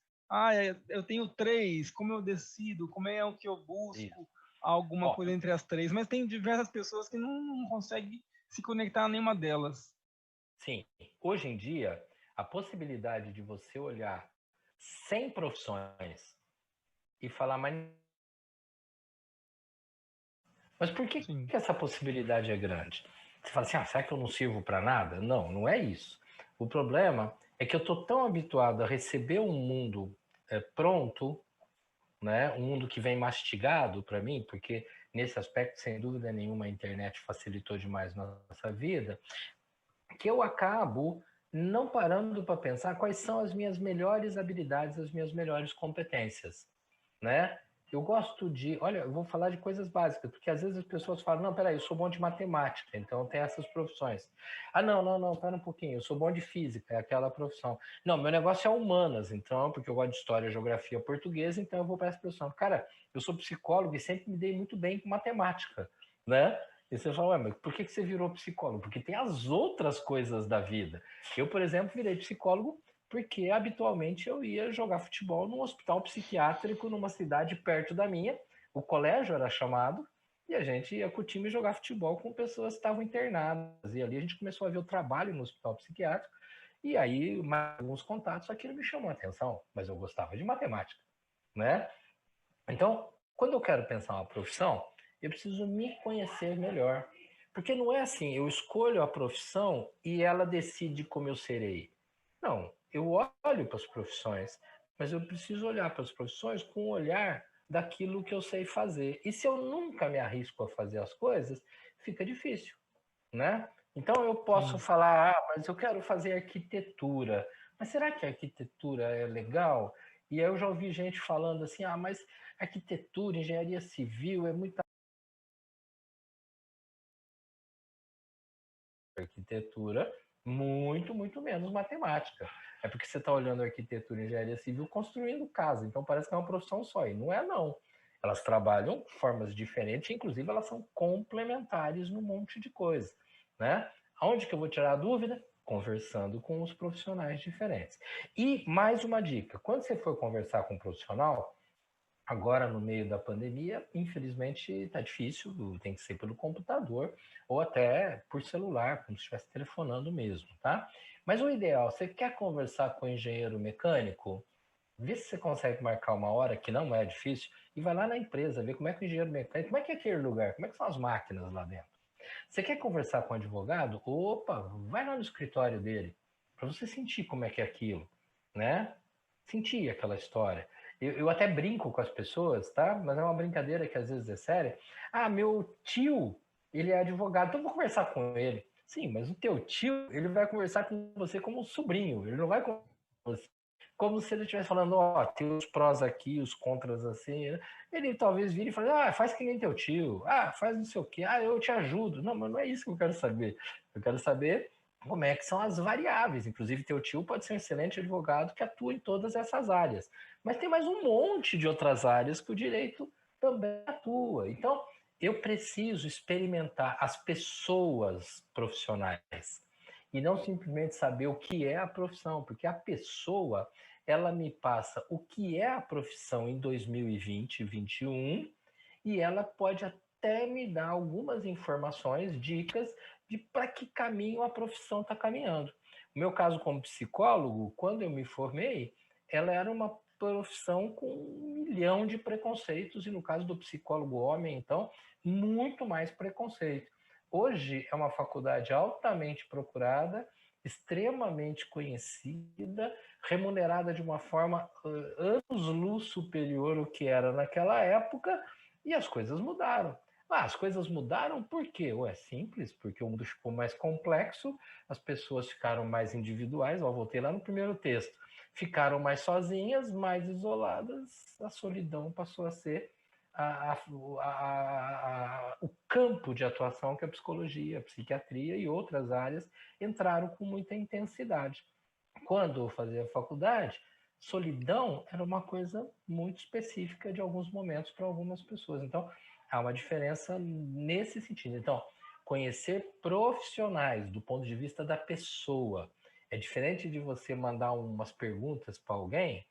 Eu tenho 3, como eu decido? Como é o que eu busco? Alguma coisa entre as 3, mas tem diversas pessoas que não conseguem se conectar a nenhuma delas. Sim, hoje em dia, a possibilidade de você olhar 100 profissões e falar, mas por que Sim. que essa possibilidade é grande? Você fala assim, será que eu não sirvo para nada? Não, não é isso. O problema é que eu estou tão habituado a receber um mundo pronto, né? Um mundo que vem mastigado para mim, porque nesse aspecto, sem dúvida nenhuma, a internet facilitou demais nossa vida, que eu acabo não parando para pensar quais são as minhas melhores habilidades, as minhas melhores competências, né? Eu gosto de, olha, eu vou falar de coisas básicas, porque às vezes as pessoas falam, não, peraí, eu sou bom de matemática, então tem essas profissões. Ah, não, pera um pouquinho, eu sou bom de física, é aquela profissão. Não, meu negócio é humanas, então, porque eu gosto de história, geografia, português, então eu vou para essa profissão. Cara, eu sou psicólogo e sempre me dei muito bem com matemática, né? E você fala, mas por que você virou psicólogo? Porque tem as outras coisas da vida. Eu, por exemplo, virei psicólogo porque habitualmente eu ia jogar futebol num hospital psiquiátrico numa cidade perto da minha. O colégio era chamado e a gente ia com o time jogar futebol com pessoas que estavam internadas. E ali a gente começou a ver o trabalho no hospital psiquiátrico. E aí, mais alguns contatos, aquilo me chamou a atenção, mas eu gostava de matemática, né? Então, quando eu quero pensar uma profissão, eu preciso me conhecer melhor. Porque não é assim, eu escolho a profissão e ela decide como eu serei. Não, eu olho para as profissões, mas eu preciso olhar para as profissões com o olhar daquilo que eu sei fazer. E se eu nunca me arrisco a fazer as coisas, fica difícil, né? Então eu posso Sim. falar, mas eu quero fazer arquitetura. Mas será que a arquitetura é legal? E aí eu já ouvi gente falando assim, mas arquitetura, engenharia civil é muita arquitetura, muito menos matemática. É porque você está olhando arquitetura e engenharia civil construindo casa, então parece que é uma profissão só, e não é não. Elas trabalham de formas diferentes, inclusive elas são complementares num monte de coisa, né? Aonde que eu vou tirar a dúvida? Conversando com os profissionais diferentes. E mais uma dica, quando você for conversar com um profissional, agora, no meio da pandemia, infelizmente está difícil, tem que ser pelo computador ou até por celular, como se estivesse telefonando mesmo, tá? Mas o ideal, você quer conversar com o engenheiro mecânico? Vê se você consegue marcar uma hora, que não é difícil, e vai lá na empresa, ver como é que o engenheiro mecânico, como é que é aquele lugar, como é que são as máquinas lá dentro. Você quer conversar com o advogado? Opa, vai lá no escritório dele, para você sentir como é que é aquilo, né? Sentir aquela história. Eu até brinco com as pessoas, tá? Mas é uma brincadeira que às vezes é séria. Meu tio, ele é advogado, então eu vou conversar com ele. Sim, mas o teu tio, ele vai conversar com você como um sobrinho, ele não vai com você como se ele estivesse falando, tem os prós aqui, os contras assim. Ele talvez vire e fale, faz que nem teu tio, faz não sei o quê, eu te ajudo. Não, mas não é isso que eu quero saber. Eu quero saber como é que são as variáveis. Inclusive, teu tio pode ser um excelente advogado que atua em todas essas áreas. Mas tem mais um monte de outras áreas que o direito também atua. Então, eu preciso experimentar as pessoas profissionais e não simplesmente saber o que é a profissão, porque a pessoa ela me passa o que é a profissão em 2020, 2021, e ela pode até me dar algumas informações, dicas de para que caminho a profissão está caminhando. O meu caso como psicólogo, quando eu me formei, ela era uma profissão com 1 milhão de preconceitos, e no caso do psicólogo homem, então, muito mais preconceito. Hoje é uma faculdade altamente procurada, extremamente conhecida, remunerada de uma forma anos-luz superior ao que era naquela época, e as coisas mudaram. As coisas mudaram por quê? É simples, porque o mundo ficou mais complexo, as pessoas ficaram mais individuais, voltei lá no primeiro texto, ficaram mais sozinhas, mais isoladas, a solidão passou a ser o campo de atuação que a psicologia, a psiquiatria e outras áreas entraram com muita intensidade. Quando eu fazia faculdade, solidão era uma coisa muito específica de alguns momentos para algumas pessoas. Então, há uma diferença nesse sentido. Então, conhecer profissionais do ponto de vista da pessoa é diferente de você mandar umas perguntas para alguém.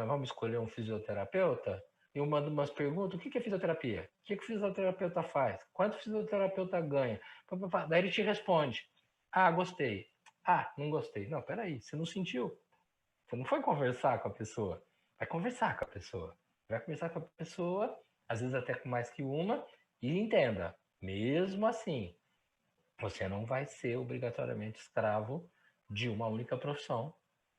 Vamos escolher um fisioterapeuta. Eu mando umas perguntas: o que é fisioterapia? O que o fisioterapeuta faz? Quanto o fisioterapeuta ganha? Daí ele te responde. Ah, gostei. Ah, não gostei. Não, peraí, você não sentiu. Você não foi conversar com a pessoa. Vai conversar com a pessoa. Vai conversar com a pessoa, às vezes até com mais que uma, e entenda, mesmo assim, você não vai ser obrigatoriamente escravo de uma única profissão,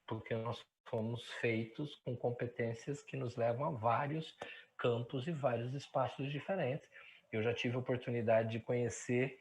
porque nós fomos feitos com competências que nos levam a vários campos e vários espaços diferentes. Eu já tive a oportunidade de conhecer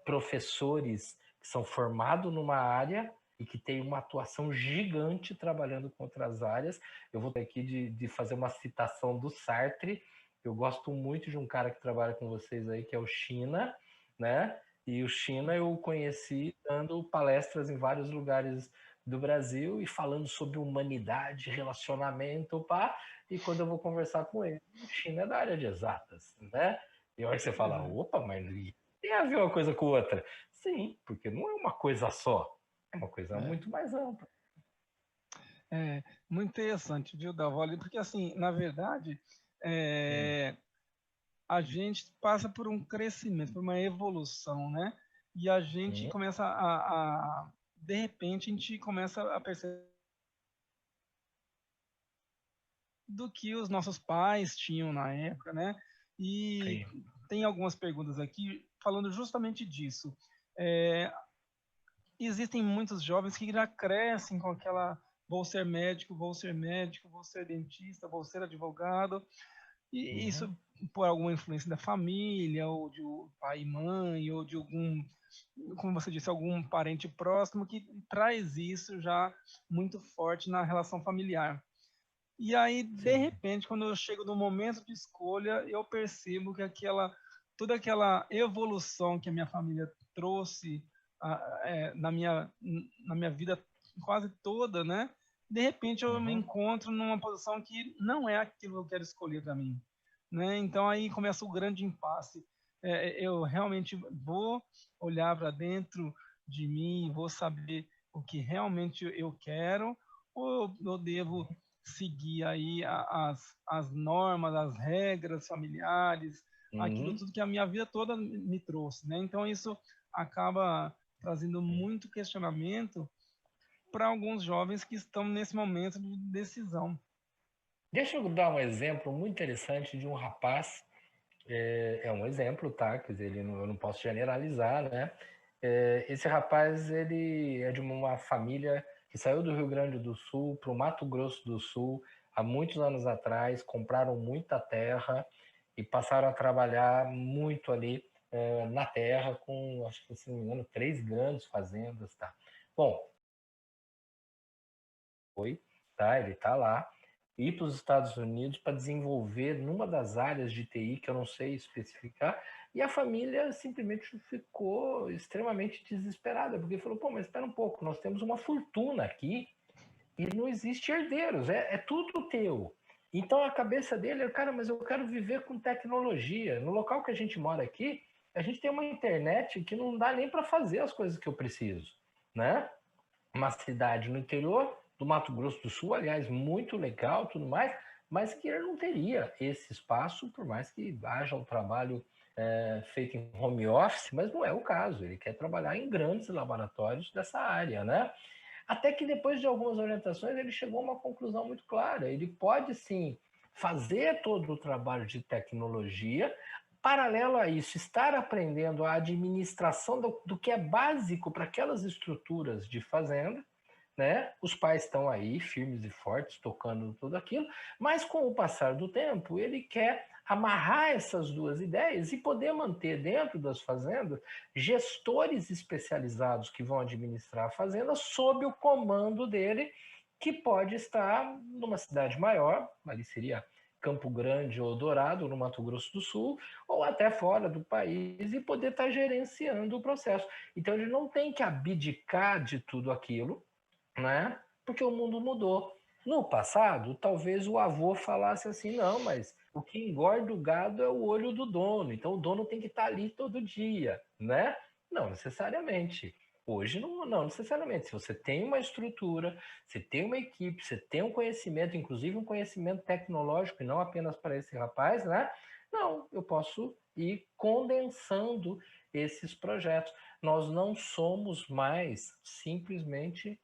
professores que são formados numa área e que têm uma atuação gigante trabalhando com outras áreas. Eu vou ter aqui de fazer uma citação do Sartre. Eu gosto muito de um cara que trabalha com vocês aí, que é o China, né? E o China eu conheci dando palestras em vários lugares do Brasil e falando sobre humanidade, relacionamento, pá. E quando eu vou conversar com ele, o China é da área de exatas, né? E a hora que você fala, opa, mas tem a ver uma coisa com outra? Sim, porque não é uma coisa só, é uma coisa muito mais ampla. Muito interessante, viu, Davoli? Porque, assim, na verdade, a gente passa por um crescimento, por uma evolução, né? E a gente começa de repente, a gente começa a perceber do que os nossos pais tinham na época, né? E Sim. tem algumas perguntas aqui falando justamente disso. Existem muitos jovens que já crescem com aquela vou ser médico, vou ser médico, vou ser dentista, vou ser advogado, e isso por alguma influência da família, ou de pai e mãe, ou de algum, como você disse, algum parente próximo que traz isso já muito forte na relação familiar. E aí, de Sim. repente, quando eu chego no momento de escolha, eu percebo que toda aquela evolução que a minha família trouxe na minha vida quase toda, né? De repente eu me encontro numa posição que não é aquilo que eu quero escolher para mim, né? Então aí começa o grande impasse. Eu realmente vou olhar para dentro de mim, vou saber o que realmente eu quero, ou eu devo seguir aí as normas, as regras familiares, aquilo tudo que a minha vida toda me trouxe, né? Então isso acaba trazendo muito questionamento para alguns jovens que estão nesse momento de decisão. Deixa eu dar um exemplo muito interessante de um rapaz. É um exemplo, tá? Quer dizer, eu não posso generalizar, né? Esse rapaz, ele é de uma família que saiu do Rio Grande do Sul para o Mato Grosso do Sul há muitos anos atrás, compraram muita terra e passaram a trabalhar muito ali na terra com, acho que se não me engano, 3 grandes fazendas, tá? Bom, tá? Ele tá lá, ir para os Estados Unidos para desenvolver numa das áreas de TI que eu não sei especificar, e a família simplesmente ficou extremamente desesperada, porque falou, pô, mas espera um pouco, nós temos uma fortuna aqui e não existe herdeiros, é tudo teu. Então a cabeça dele é, cara, mas eu quero viver com tecnologia. No local que a gente mora aqui, a gente tem uma internet que não dá nem para fazer as coisas que eu preciso, né? Uma cidade no interior do Mato Grosso do Sul, aliás, muito legal, tudo mais, mas que ele não teria esse espaço, por mais que haja um trabalho feito em home office, mas não é o caso. Ele quer trabalhar em grandes laboratórios dessa área, né? Até que depois de algumas orientações ele chegou a uma conclusão muito clara. Ele pode sim fazer todo o trabalho de tecnologia, paralelo a isso, estar aprendendo a administração do que é básico para aquelas estruturas de fazenda, né? Os pais estão aí firmes e fortes, tocando tudo aquilo, mas com o passar do tempo, ele quer amarrar essas duas ideias e poder manter dentro das fazendas gestores especializados que vão administrar a fazenda sob o comando dele, que pode estar numa cidade maior, ali seria Campo Grande ou Dourado, no Mato Grosso do Sul, ou até fora do país, e poder estar gerenciando o processo. Então ele não tem que abdicar de tudo aquilo, né? Porque o mundo mudou. No passado, talvez o avô falasse assim: não, mas o que engorda o gado é o olho do dono, então o dono tem que estar ali todo dia, né? Não necessariamente. Hoje não necessariamente. Se você tem uma estrutura, você tem uma equipe, você tem um conhecimento, inclusive um conhecimento tecnológico, e não apenas para esse rapaz, né? Não, eu posso ir condensando esses projetos. Nós não somos mais simplesmente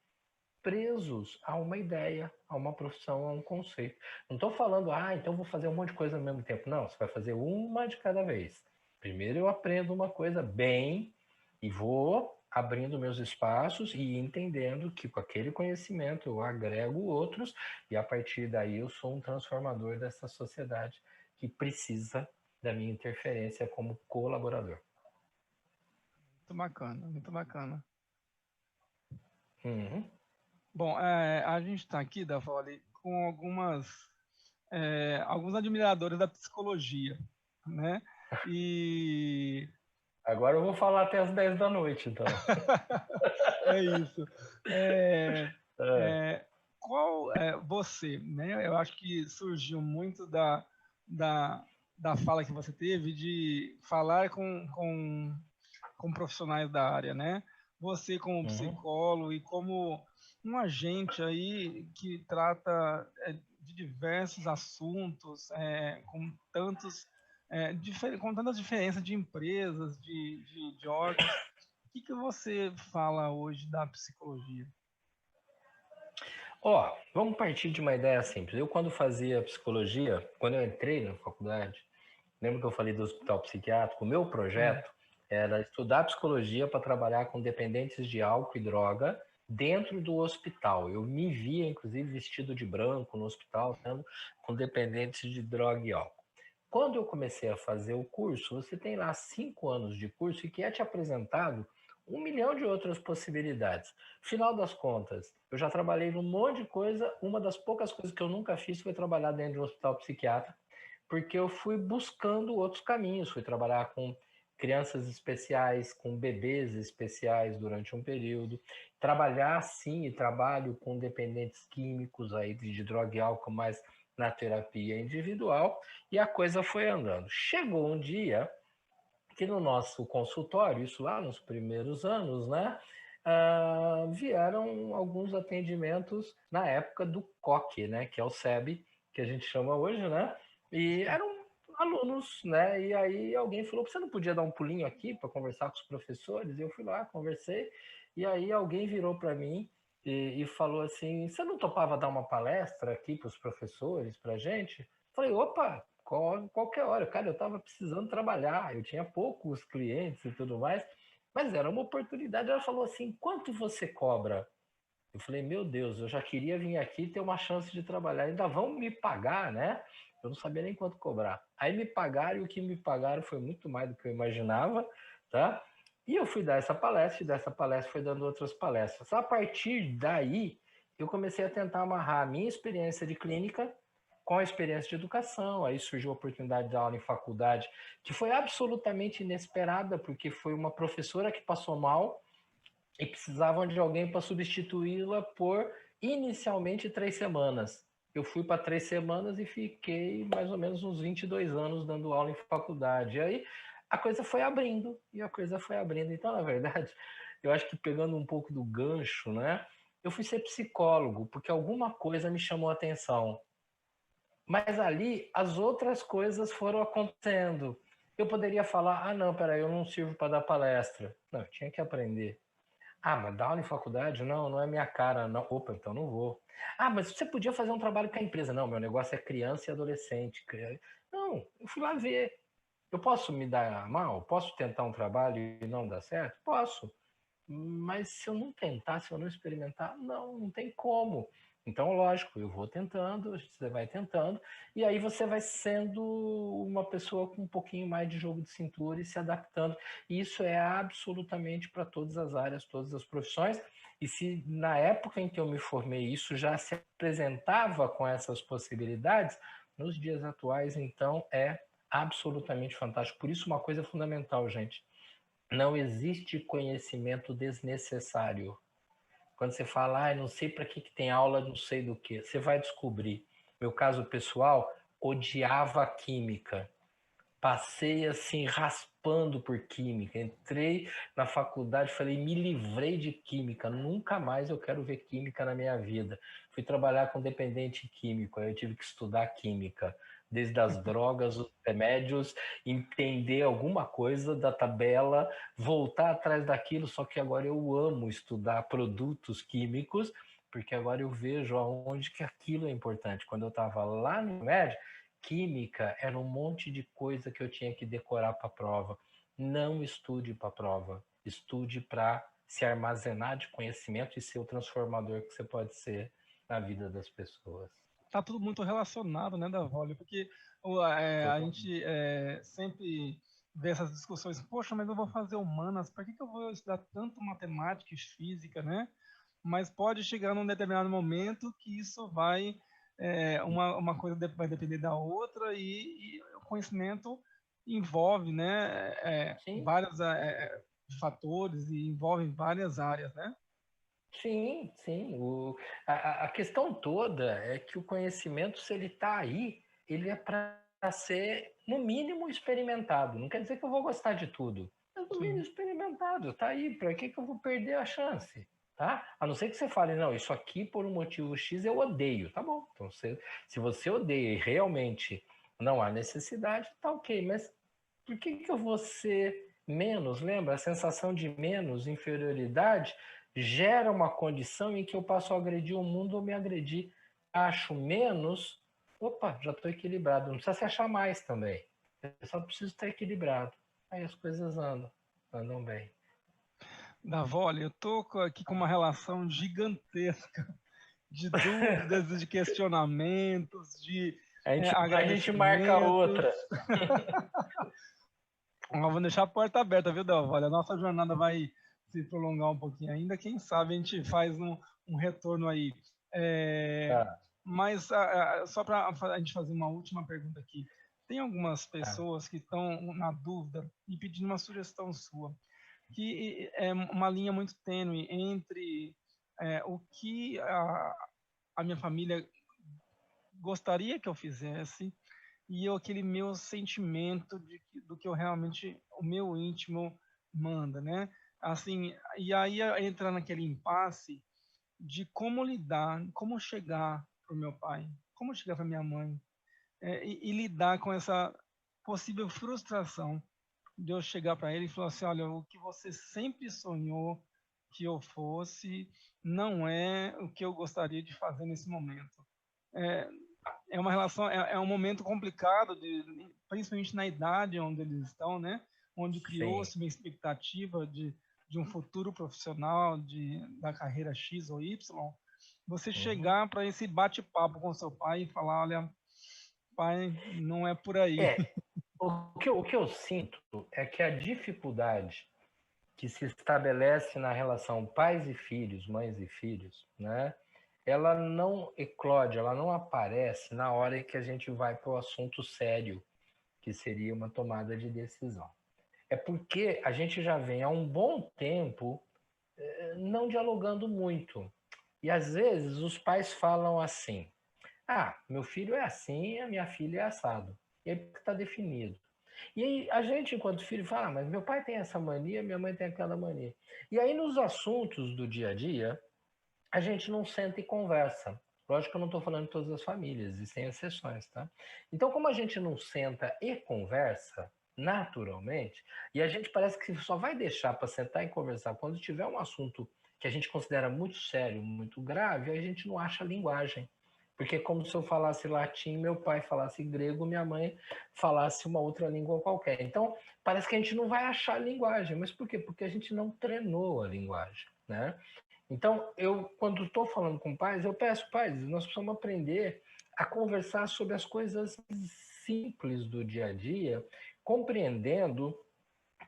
presos a uma ideia, a uma profissão, a um conceito. Não estou falando, então vou fazer um monte de coisa ao mesmo tempo. Não, você vai fazer uma de cada vez. Primeiro eu aprendo uma coisa bem e vou abrindo meus espaços e entendendo que com aquele conhecimento eu agrego outros e a partir daí eu sou um transformador dessa sociedade que precisa da minha interferência como colaborador. Muito bacana, muito bacana. Uhum. Bom, a gente está aqui, Davoli, com alguns admiradores da psicologia, né? E agora eu vou falar até as 10 da noite, então. é isso. Qual é você, né? Eu acho que surgiu muito da fala que você teve de falar com profissionais da área, né? Você como psicólogo e como um agente aí que trata de diversos assuntos com tantas diferenças de empresas, de órgãos. O que você fala hoje da psicologia? Vamos partir de uma ideia simples. Eu, quando fazia psicologia, quando eu entrei na faculdade, lembra que eu falei do hospital psiquiátrico? O meu projeto era estudar psicologia para trabalhar com dependentes de álcool e droga dentro do hospital. Eu me via, inclusive, vestido de branco no hospital, com dependentes de droga e álcool. Quando eu comecei a fazer o curso, você tem lá 5 anos de curso e que é te apresentado 1 milhão de outras possibilidades. Final das contas, eu já trabalhei num monte de coisa. Uma das poucas coisas que eu nunca fiz foi trabalhar dentro de um hospital psiquiátrico, porque eu fui buscando outros caminhos. Fui trabalhar com crianças especiais, com bebês especiais durante um período. Trabalhar, sim, e trabalho com dependentes químicos aí de droga e álcool, mas na terapia individual. E a coisa foi andando. Chegou um dia que no nosso consultório, isso lá nos primeiros anos, né, vieram alguns atendimentos na época do COC, né, que é o SEB, que a gente chama hoje, né, e eram alunos, né, e aí alguém falou, você não podia dar um pulinho aqui para conversar com os professores? Eu fui lá, conversei, e aí alguém virou para mim e falou assim, você não topava dar uma palestra aqui para os professores, para a gente? Falei, opa, qualquer hora. Cara, eu estava precisando trabalhar, eu tinha poucos clientes e tudo mais, mas era uma oportunidade. Ela falou assim, quanto você cobra? Eu falei, meu Deus, eu já queria vir aqui ter uma chance de trabalhar, ainda vão me pagar, né? Eu não sabia nem quanto cobrar. Aí me pagaram, e o que me pagaram foi muito mais do que eu imaginava, tá? E eu fui dar essa palestra, e dessa palestra fui dando outras palestras. A partir daí, eu comecei a tentar amarrar a minha experiência de clínica com a experiência de educação. Aí surgiu a oportunidade de dar aula em faculdade, que foi absolutamente inesperada, porque foi uma professora que passou mal e precisavam de alguém para substituí-la por inicialmente 3 semanas. Eu fui para 3 semanas e fiquei mais ou menos uns 22 anos dando aula em faculdade. E aí a coisa foi abrindo, e a coisa foi abrindo. Então, na verdade, eu acho que pegando um pouco do gancho, né? Eu fui ser psicólogo porque alguma coisa me chamou a atenção. Mas ali as outras coisas foram acontecendo. Eu poderia falar, não, peraí, eu não sirvo para dar palestra. Não, eu tinha que aprender. Mas dar aula em faculdade? Não, não é minha cara. Não. Opa, então não vou. Mas você podia fazer um trabalho com a empresa. Não, meu negócio é criança e adolescente. Não, eu fui lá ver. Eu posso me dar mal? Posso tentar um trabalho e não dar certo? Posso. Mas se eu não tentar, se eu não experimentar, não tem como. Então, lógico, eu vou tentando, você vai tentando, e aí você vai sendo uma pessoa com um pouquinho mais de jogo de cintura e se adaptando. E isso é absolutamente para todas as áreas, todas as profissões. E se na época em que eu me formei isso já se apresentava com essas possibilidades, nos dias atuais, então, é absolutamente fantástico. Por isso, uma coisa fundamental, gente. Não existe conhecimento desnecessário. Quando você fala, não sei para que tem aula, não sei do que, você vai descobrir. Meu caso pessoal, odiava química. Passei assim, raspando por química. Entrei na faculdade, falei, me livrei de química. Nunca mais eu quero ver química na minha vida. Fui trabalhar com dependente químico, aí eu tive que estudar química. desde as drogas, os remédios, entender alguma coisa da tabela, voltar atrás daquilo, só que agora eu amo estudar produtos químicos, porque agora eu vejo aonde que aquilo é importante. Quando eu estava lá no médio, química era um monte de coisa que eu tinha que decorar para a prova. Não estude para a prova, estude para se armazenar de conhecimento e ser o transformador que você pode ser na vida das pessoas. Tá tudo muito relacionado, né, Davoli? Porque a Totalmente. gente sempre vê essas discussões, poxa, mas eu vou fazer humanas, para que eu vou estudar tanto matemática e física, né? Mas pode chegar num determinado momento que isso vai, uma coisa vai depender da outra e o conhecimento envolve, né, Sim, vários fatores e envolve várias áreas, né? sim, sim. A questão toda é que o conhecimento, se ele está aí, ele é para ser, no mínimo, experimentado. Não quer dizer que eu vou gostar de tudo, mas no mínimo Sim. experimentado. Está aí, para que eu vou perder a chance? Tá? A não ser que você fale, não, isso aqui por um motivo X eu odeio. Tá bom. Então, se você odeia e realmente não há necessidade, tá ok. Mas por que eu vou ser menos? Lembra? A sensação de menos, inferioridade, gera uma condição em que eu passo a agredir o mundo ou me agredir. Acho menos, opa, já estou equilibrado. Não precisa se achar mais também. Eu só preciso estar equilibrado. Aí as coisas andam bem. Davoli, eu tô aqui com uma relação gigantesca de dúvidas, de questionamentos, de A gente marca agradecimentos. outra. Vamos deixar a porta aberta, viu, Davoli? A nossa jornada vai se prolongar um pouquinho ainda. Quem sabe a gente faz um retorno aí. É, Tá, mas só para a gente fazer uma última pergunta aqui. Tem algumas tá. pessoas que estão na dúvida e pedindo uma sugestão sua, que é uma linha muito tênue entre o que a minha família gostaria que eu fizesse e aquele meu sentimento do que eu realmente, o meu íntimo manda, né? Assim, e aí entra naquele impasse de como lidar, como chegar para o meu pai, como chegar para minha mãe, e lidar com essa possível frustração de eu chegar para ele e falar assim, olha, o que você sempre sonhou que eu fosse não é o que eu gostaria de fazer nesse momento. É, é uma relação, é um momento complicado, principalmente na idade onde eles estão, né? Onde Sim. criou-se uma expectativa de um futuro profissional, da carreira X ou Y. Você Uhum. chegar para esse bate-papo com seu pai e falar, olha, pai, não é por aí. É, o que eu sinto é que a dificuldade que se estabelece na relação pais e filhos, mães e filhos, né? Ela não eclode, ela não aparece na hora que a gente vai para o assunto sério, que seria uma tomada de decisão. É porque a gente já vem há um bom tempo não dialogando muito. E às vezes os pais falam assim: ah, meu filho é assim, a minha filha é assado. E aí está definido. E aí a gente, enquanto filho, fala, ah, mas meu pai tem essa mania, minha mãe tem aquela mania. E aí nos assuntos do dia a dia, a gente não senta e conversa. Lógico que eu não estou falando de todas as famílias, existem exceções, tá? Então, como a gente não senta e conversa, naturalmente, e a gente parece que só vai deixar para sentar e conversar quando tiver um assunto que a gente considera muito sério, muito grave, a gente não acha linguagem. Porque é como se eu falasse latim, meu pai falasse grego, minha mãe falasse uma outra língua qualquer. Então, parece que a gente não vai achar linguagem. Mas por quê? Porque a gente não treinou a linguagem, né? Então, eu, quando estou falando com pais, eu peço, pais, nós precisamos aprender a conversar sobre as coisas simples do dia a dia, compreendendo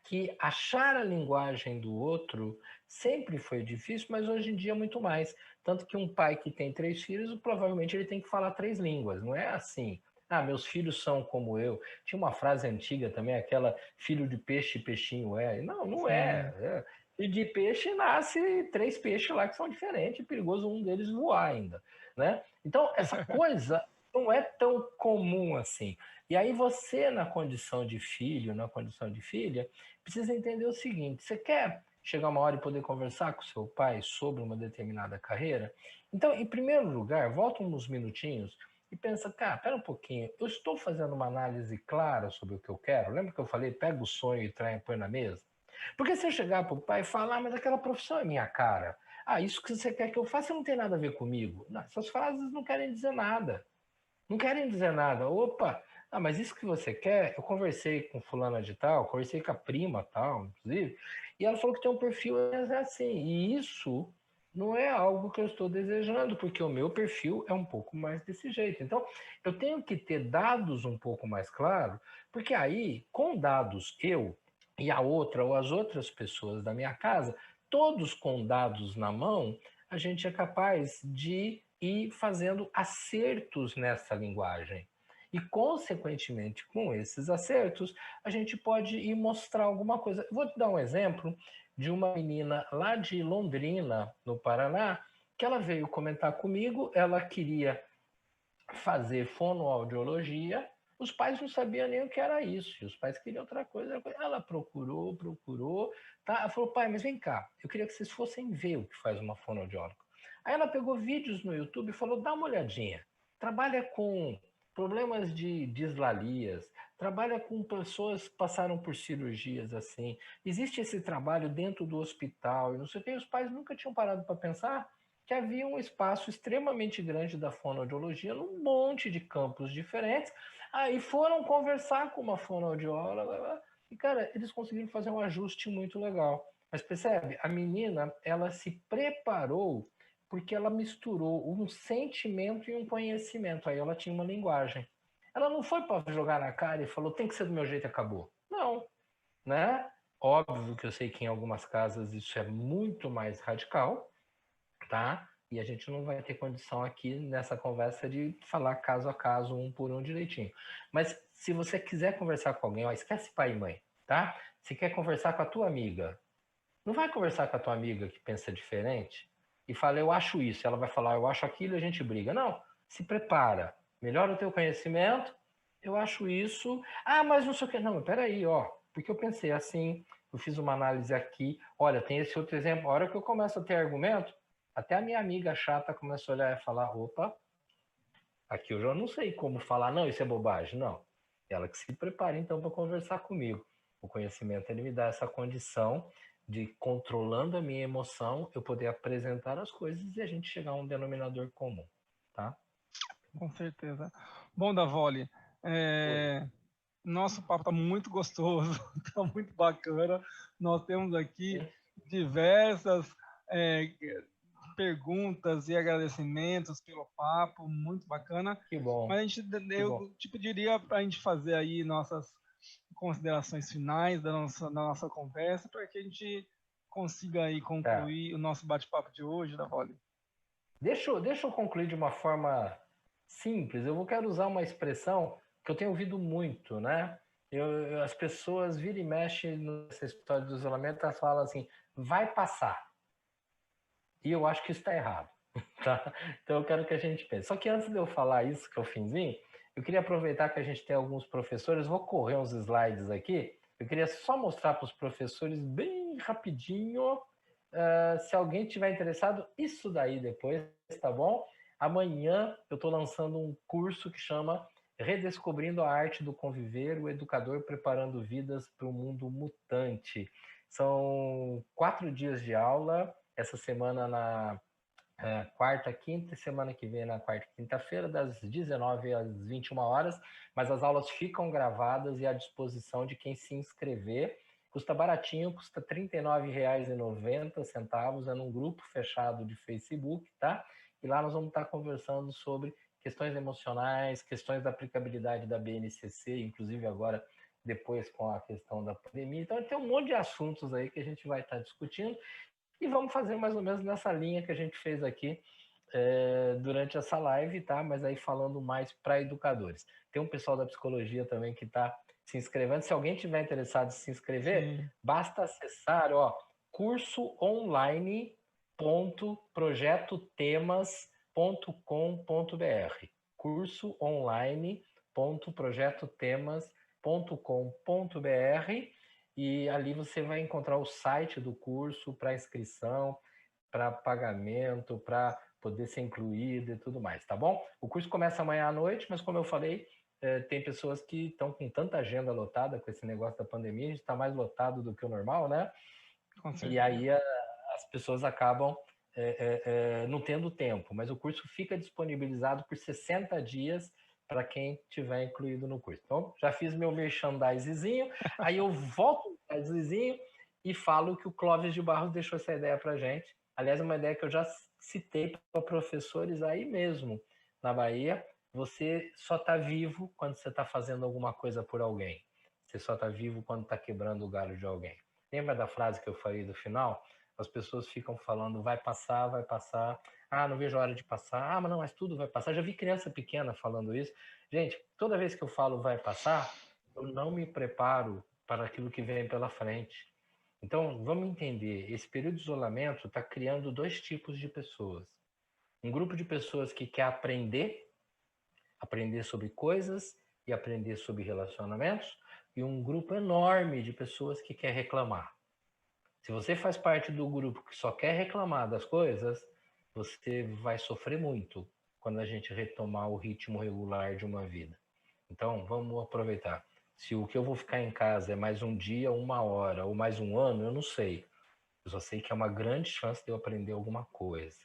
que achar a linguagem do outro sempre foi difícil, mas hoje em dia é muito mais. Tanto que um pai que tem 3 filhos, provavelmente ele tem que falar 3 línguas, não é assim. Ah, meus filhos são como eu. Tinha uma frase antiga também, aquela filho de peixe, peixinho é. Não, não Sim, é. E de peixe nasce 3 peixes lá que são diferentes, é perigoso um deles voar ainda, né? Então, essa coisa não é tão comum assim. E aí você, na condição de filho, na condição de filha, precisa entender o seguinte: você quer chegar uma hora e poder conversar com seu pai sobre uma determinada carreira? Então, em primeiro lugar, volta uns minutinhos e pensa, cara, pera um pouquinho, eu estou fazendo uma análise clara sobre o que eu quero? Lembra que eu falei, pega o sonho e põe na mesa? Porque se eu chegar para o pai e falar, mas aquela profissão é minha cara, isso que você quer que eu faça não tem nada a ver comigo. Não, essas frases não querem dizer nada. Não querem dizer nada. Opa, mas isso que você quer, eu conversei com fulana de tal, conversei com a prima tal, inclusive, e ela falou que tem um perfil assim. E isso não é algo que eu estou desejando, porque o meu perfil é um pouco mais desse jeito. Então, eu tenho que ter dados um pouco mais claros, porque aí, com dados eu e a outra ou as outras pessoas da minha casa, todos com dados na mão, a gente é capaz de ir fazendo acertos nessa linguagem. E, consequentemente, com esses acertos, a gente pode ir mostrar alguma coisa. Vou te dar um exemplo de uma menina lá de Londrina, no Paraná, que ela veio comentar comigo, ela queria fazer fonoaudiologia, os pais não sabiam nem o que era isso, e os pais queriam outra coisa. Ela procurou, tá? Ela falou, pai, mas vem cá, eu queria que vocês fossem ver o que faz uma fonoaudióloga. Aí ela pegou vídeos no YouTube e falou, dá uma olhadinha, trabalha com problemas de dislalias, trabalha com pessoas que passaram por cirurgias assim, existe esse trabalho dentro do hospital, e não sei o que, os pais nunca tinham parado para pensar que havia um espaço extremamente grande da fonoaudiologia num monte de campos diferentes. Aí foram conversar com uma fonoaudióloga e, cara, eles conseguiram fazer um ajuste muito legal. Mas percebe, a menina, ela se preparou porque ela misturou um sentimento e um conhecimento. Aí ela tinha uma linguagem. Ela não foi para jogar na cara e falou, tem que ser do meu jeito e acabou. Não, né? Óbvio que eu sei que em algumas casas isso é muito mais radical, tá? E a gente não vai ter condição aqui nessa conversa de falar caso a caso, um por um direitinho. Mas se você quiser conversar com alguém, esquece pai e mãe, tá? Se quer conversar com a tua amiga, não vai conversar com a tua amiga que pensa diferente e fala, eu acho isso. Ela vai falar, eu acho aquilo e a gente briga. Não, se prepara. Melhora o teu conhecimento, eu acho isso. Mas não sei o que. Não, mas peraí, ó. Porque eu pensei assim, eu fiz uma análise aqui. Olha, tem esse outro exemplo. A hora que eu começo a ter argumento, até a minha amiga chata começou a olhar e falar, opa, aqui eu já não sei como falar, não, isso é bobagem. Não. Ela que se prepara então para conversar comigo. O conhecimento ele me dá essa condição de, controlando a minha emoção, eu poder apresentar as coisas e a gente chegar a um denominador comum, tá? Com certeza. Bom, Davoli, nosso papo está muito gostoso, está muito bacana. Nós temos aqui diversas perguntas e agradecimentos pelo papo, muito bacana. Que bom. Mas eu diria para a gente fazer aí nossas considerações finais da nossa conversa, para que a gente consiga aí concluir o nosso bate-papo de hoje, Davoli. Deixa eu concluir de uma forma simples. Eu quero usar uma expressão que eu tenho ouvido muito, né? As pessoas viram e mexem nessa história do isolamento, elas falam assim, vai passar. E eu acho que isso está errado, tá? Então eu quero que a gente pense. Só que antes de eu falar isso, que é o finzinho, eu queria aproveitar que a gente tem alguns professores, vou correr uns slides aqui, eu queria só mostrar para os professores bem rapidinho, se alguém tiver interessado, isso daí depois, tá bom? Amanhã eu estou lançando um curso que chama Redescobrindo a Arte do Conviver, o Educador Preparando Vidas para o Mundo Mutante. São 4 dias de aula, essa semana na quarta, quinta, e semana que vem na quarta e quinta-feira, das 19 às 21 horas, mas as aulas ficam gravadas e à disposição de quem se inscrever. Custa baratinho, custa R$ 39,90, é num grupo fechado de Facebook, tá? E lá nós vamos estar conversando sobre questões emocionais, questões da aplicabilidade da BNCC, inclusive agora depois com a questão da pandemia. Então tem um monte de assuntos aí que a gente vai estar discutindo e vamos fazer mais ou menos nessa linha que a gente fez aqui durante essa live, tá? Mas aí falando mais para educadores. Tem um pessoal da psicologia também que está se inscrevendo. Se alguém tiver interessado em se inscrever, sim, basta acessar, cursoonline.projetotemas.com.br. cursoonline.projetotemas.com.br e ali você vai encontrar o site do curso para inscrição, para pagamento, para poder ser incluído e tudo mais, tá bom? O curso começa amanhã à noite, mas como eu falei, tem pessoas que estão com tanta agenda lotada com esse negócio da pandemia, a gente está mais lotado do que o normal, né? E aí as pessoas acabam não tendo tempo, mas o curso fica disponibilizado por 60 dias para quem tiver incluído no curso. Então, já fiz meu merchandisezinho, aí eu volto no merchandisezinho e falo que o Clóvis de Barros deixou essa ideia para gente. Aliás, uma ideia que eu já citei para professores aí mesmo, na Bahia. Você só está vivo quando você está fazendo alguma coisa por alguém. Você só está vivo quando está quebrando o galho de alguém. Lembra da frase que eu falei do final? As pessoas ficam falando, vai passar, vai passar. Ah, não vejo a hora de passar. Ah, mas tudo vai passar. Já vi criança pequena falando isso. Gente, toda vez que eu falo vai passar, eu não me preparo para aquilo que vem pela frente. Então, vamos entender, esse período de isolamento está criando dois tipos de pessoas. Um grupo de pessoas que quer aprender sobre coisas e aprender sobre relacionamentos, e um grupo enorme de pessoas que quer reclamar. Se você faz parte do grupo que só quer reclamar das coisas, você vai sofrer muito quando a gente retomar o ritmo regular de uma vida. Então, vamos aproveitar. Se o que eu vou ficar em casa é mais um dia, uma hora ou mais um ano, eu não sei. Eu só sei que é uma grande chance de eu aprender alguma coisa.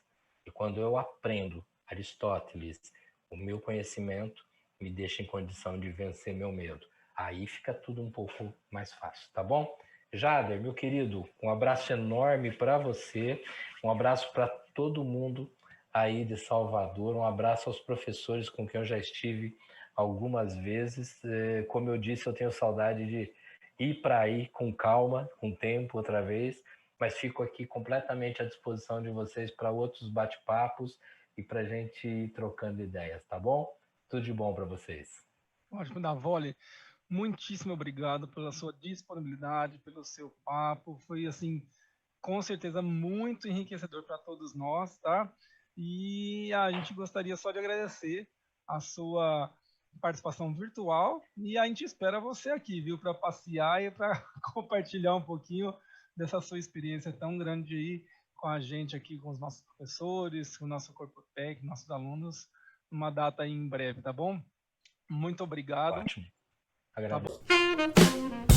E quando eu aprendo Aristóteles, o meu conhecimento me deixa em condição de vencer meu medo. Aí fica tudo um pouco mais fácil, tá bom? Jader, meu querido, um abraço enorme para você, um abraço para todo mundo aí de Salvador, um abraço aos professores com quem eu já estive algumas vezes. Como eu disse, eu tenho saudade de ir para aí com calma, com tempo outra vez, mas fico aqui completamente à disposição de vocês para outros bate-papos e para a gente ir trocando ideias, tá bom? Tudo de bom para vocês. Ótimo, Davoli. Muitíssimo obrigado pela sua disponibilidade, pelo seu papo. Foi, assim, com certeza muito enriquecedor para todos nós, tá? E a gente gostaria só de agradecer a sua participação virtual e a gente espera você aqui, viu, para passear e para compartilhar um pouquinho dessa sua experiência tão grande aí com a gente aqui, com os nossos professores, com o nosso corpo técnico, nossos alunos, numa data aí em breve, tá bom? Muito obrigado. Ótimo. Tá Agradeço. bom.